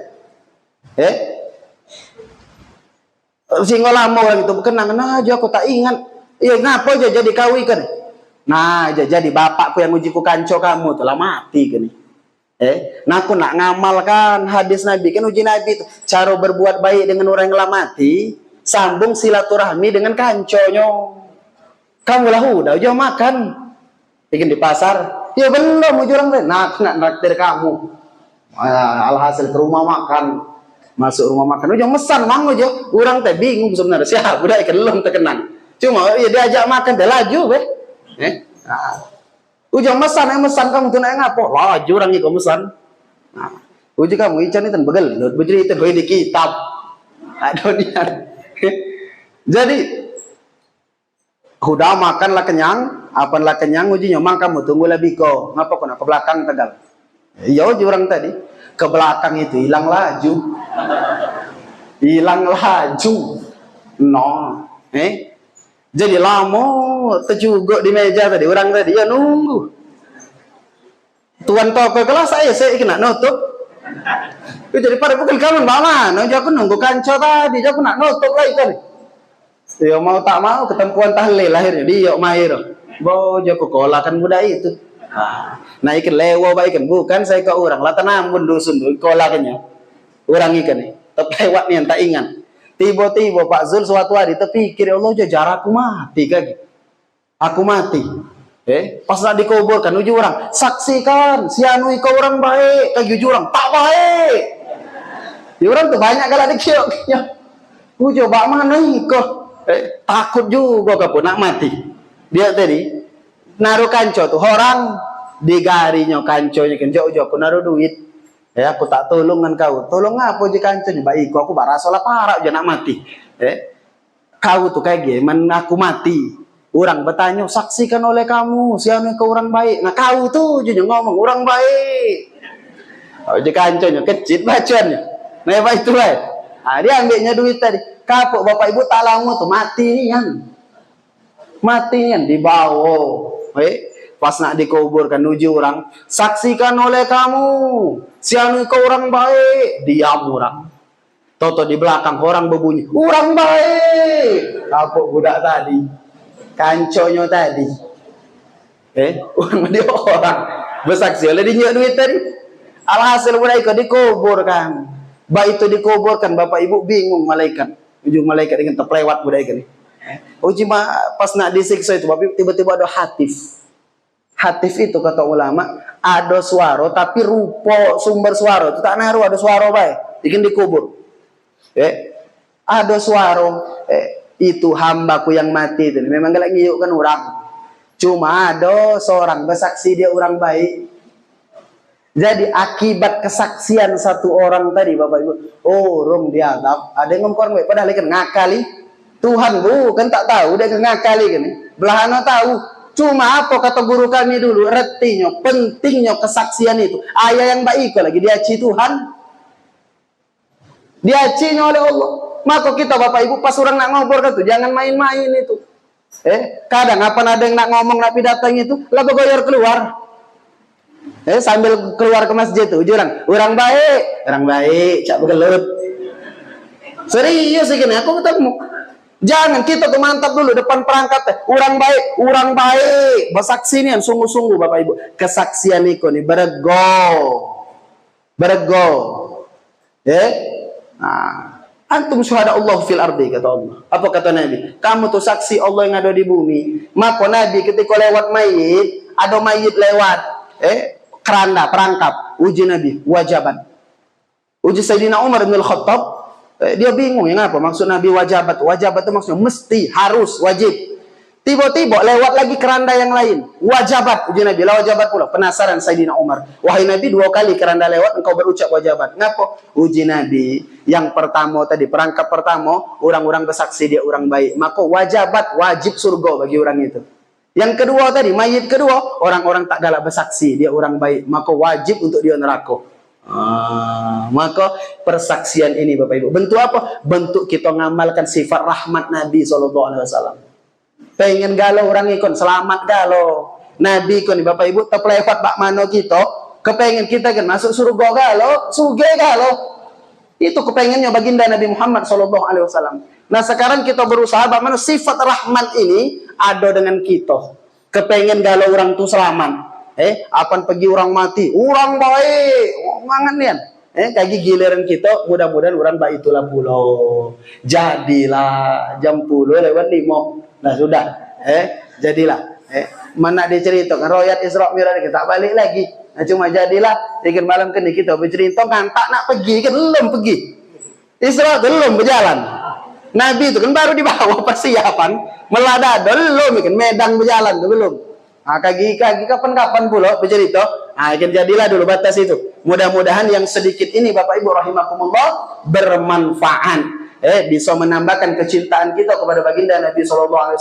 Singgol lama orang itu kenangan aja aku tak ingat. Iya ngapa aja jadi kawikan? Nah, jadi bapakku yang uji ku kanco kamu telah mati kan. Nah aku nak ngamalkan hadis Nabi kan uji Nabi itu cara berbuat baik dengan orang yang telah mati, sambung silaturahmi dengan kanconyo. Kamu lah udah makan. Bikin di pasar. Ya belum uji orang nak naktir kamu. Alhasil ke rumah makan. Masuk rumah makan udah mesan mang aja. Orang teh bingung sebenarnya siapa udah belum terkenang. Cuma ya diajak makan dia laju ujung mesan kamu tuh naik ngapo laju orang itu mesan. Uji kamu ican itu begel bejri itu di kitab aduh. Jadi udah makanlah kenyang apalah kenyang uji nyomang kamu tunggu lebih kok ngapa kok ke belakang tegal. Iya uji orang tadi ke belakang itu hilang laju jadi lama terjuguk di meja tadi orang tadi ya nunggu tuan toko kelas saya kena nutup itu jadi pada pukul kamu mana aku nunggu kanco tadi aku nak nutup lagi kan ya mau tak mau ketempuan tahlil akhirnya dia mahir bojo kola kan budak itu nah ikan lewo baik kan bukan saya ke orang lah tenambun dusun kola kenya orang ikan nih tapi lewat nih yang tak ingat. Tiba-tiba Pak Zul suatu hari terpikir Allah jarak aku mati kaki. Aku mati. Pas nak dikuburkan uji orang saksikan si anu kau orang baik kaki uji orang tak baik. Di orang tuh banyak galak dikira. Uji bak mana kok takut juga kau nak mati. Dia tadi naruh kanco tuh orang digarinya kanconya kan jauh aku naruh duit. Aku tak tolong dengan kau. Tolong apa je kancan baik aku barasolah parah je nak mati. Kau tuh kayak gimana aku mati. Orang bertanya, saksikan oleh kamu, siapa ke orang baik. Nah kau tuh juga ngomong, orang baik. Oh, jadi kanconya, kecil bacuannya. Nah apa itu lah. Nah, dia ambilnya duit tadi. Kapok bapak ibu tak lama tuh, mati nih kan. Mati kan, dibawa. Pas nak dikuburkan, nuju orang. Saksikan oleh kamu, siapa ke orang baik. Diam orang. Toto di belakang orang berbunyi, orang baik. Kapok budak tadi, kanconyo tadi. Orang dia orang bersaksi oleh dia duit tadi. Alhasil budak itu dikuburkan. Baik itu dikuburkan, bapak ibu bingung malaikat. Ujung malaikat dengan terlewat budak itu. Cuma pas nak disiksa itu, tiba-tiba ada hatif. Hatif itu kata ulama, ada suara tapi rupa sumber suara itu tak naruh ada suara baik. Bikin dikubur. Ada suara itu hambaku yang mati itu memang gak ngiyukkan orang, cuma ada seorang bersaksi dia orang baik. Jadi akibat kesaksian satu orang tadi bapak ibu, orang diadab ada yang ngomong baik padahal kan ngakali Tuhan bukan tak tahu dia ngakali kan belahana tahu. Cuma apa kata guru kami dulu, retinya pentingnya kesaksian itu ayah yang baik lagi diaci Tuhan, diacinya oleh Allah. Maka kita bapak ibu pas orang nak ngobrol kan tuh jangan main-main itu. Kadang apa ada yang nak ngomong nak datang itu lalu goyor keluar. Sambil keluar ke masjid tuh orang baik cak begelut. Serius gini aku ketemu. Jangan kita tuh mantap dulu depan perangkat orang baik bersaksi nih sungguh-sungguh bapak ibu. Kesaksian itu nih berego. Nah, antum syuhada Allah fil ardi kata Allah. Apa kata Nabi? Kamu tuh saksi Allah yang ada di bumi. Maka Nabi ketika lewat mayit, ada mayit lewat, keranda, perangkap, uji Nabi, wajabat. Uji Sayyidina Umar bin Al-Khattab, dia bingung yang apa maksud Nabi wajabat. Wajabat itu maksudnya mesti, harus, wajib. Tiba-tiba lewat lagi keranda yang lain, wajabat, uji Nabi, lah wajabat pula. Penasaran Sayyidina Umar, wahai Nabi 2 kali keranda lewat engkau berucap wajabat. Ngapa? Uji Nabi, yang pertama tadi perangkap pertama orang-orang bersaksi dia orang baik, maka wajabat, wajib surga bagi orang itu. Yang kedua tadi mayit kedua orang-orang tak galak bersaksi dia orang baik, maka wajib untuk dia neraka. Maka persaksian ini bapak ibu bentuk apa? Bentuk kita ngamalkan sifat rahmat Nabi SAW. Pengen galau orang ikon selamat galau Nabi ikon bapak ibu terlewat bak mano kita kepengen kita kan masuk surga galau suge galau itu kepengennya baginda Nabi Muhammad SAW. Nah sekarang kita berusaha bagaimana sifat rahmat ini ada dengan kita. Kepengen galau orang tu selamat. Apan pergi orang mati orang baik mangan nian. Kaki giliran kita mudah-mudahan orang baik itulah pulau. Jadilah jam 10 lewat 5. Nah sudah, jadilah. Mana diceritakan royat Isra Mi'raj kita balik lagi. Nah cuma jadilah, tiga malam kini kita bercerita kan tak nak pergi kan belum pergi. Isra belum berjalan. Nabi itu kan baru dibawa persiapan melada belum kan medang berjalan tu belum. Kaki kapan-kapan pula bercerita. Kan jadilah dulu batas itu. Mudah-mudahan yang sedikit ini Bapak Ibu rahimakumullah bermanfaat. Bisa menambahkan kecintaan kita kepada baginda Nabi SAW,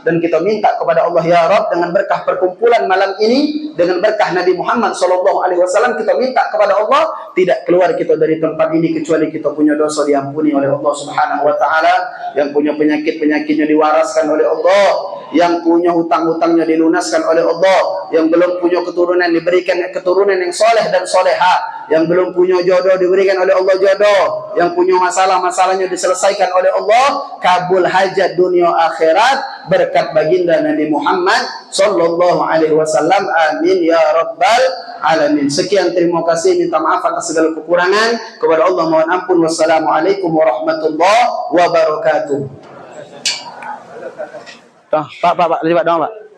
dan kita minta kepada Allah ya Rabb dengan berkah perkumpulan malam ini, dengan berkah Nabi Muhammad SAW, kita minta kepada Allah tidak keluar kita dari tempat ini kecuali kita punya dosa diampuni oleh Allah Subhanahu Wa Taala, yang punya penyakitnya diwaraskan oleh Allah, yang punya hutang-hutangnya dilunaskan oleh Allah, yang belum punya keturunan diberikan keturunan yang soleh dan soleha, yang belum punya jodoh diberikan oleh Allah jodoh, yang punya masalah-masalahnya diselesaikan oleh Allah, kabul hajat dunia akhirat berkat baginda Nabi Muhammad sallallahu alaihi wasallam. Amin ya rabbal alamin. Sekian, terima kasih, minta maaf atas segala kekurangan, kepada Allah mohon ampun. Wassalamualaikum warahmatullahi wabarakatuh. Pak, lipat dong, Pak.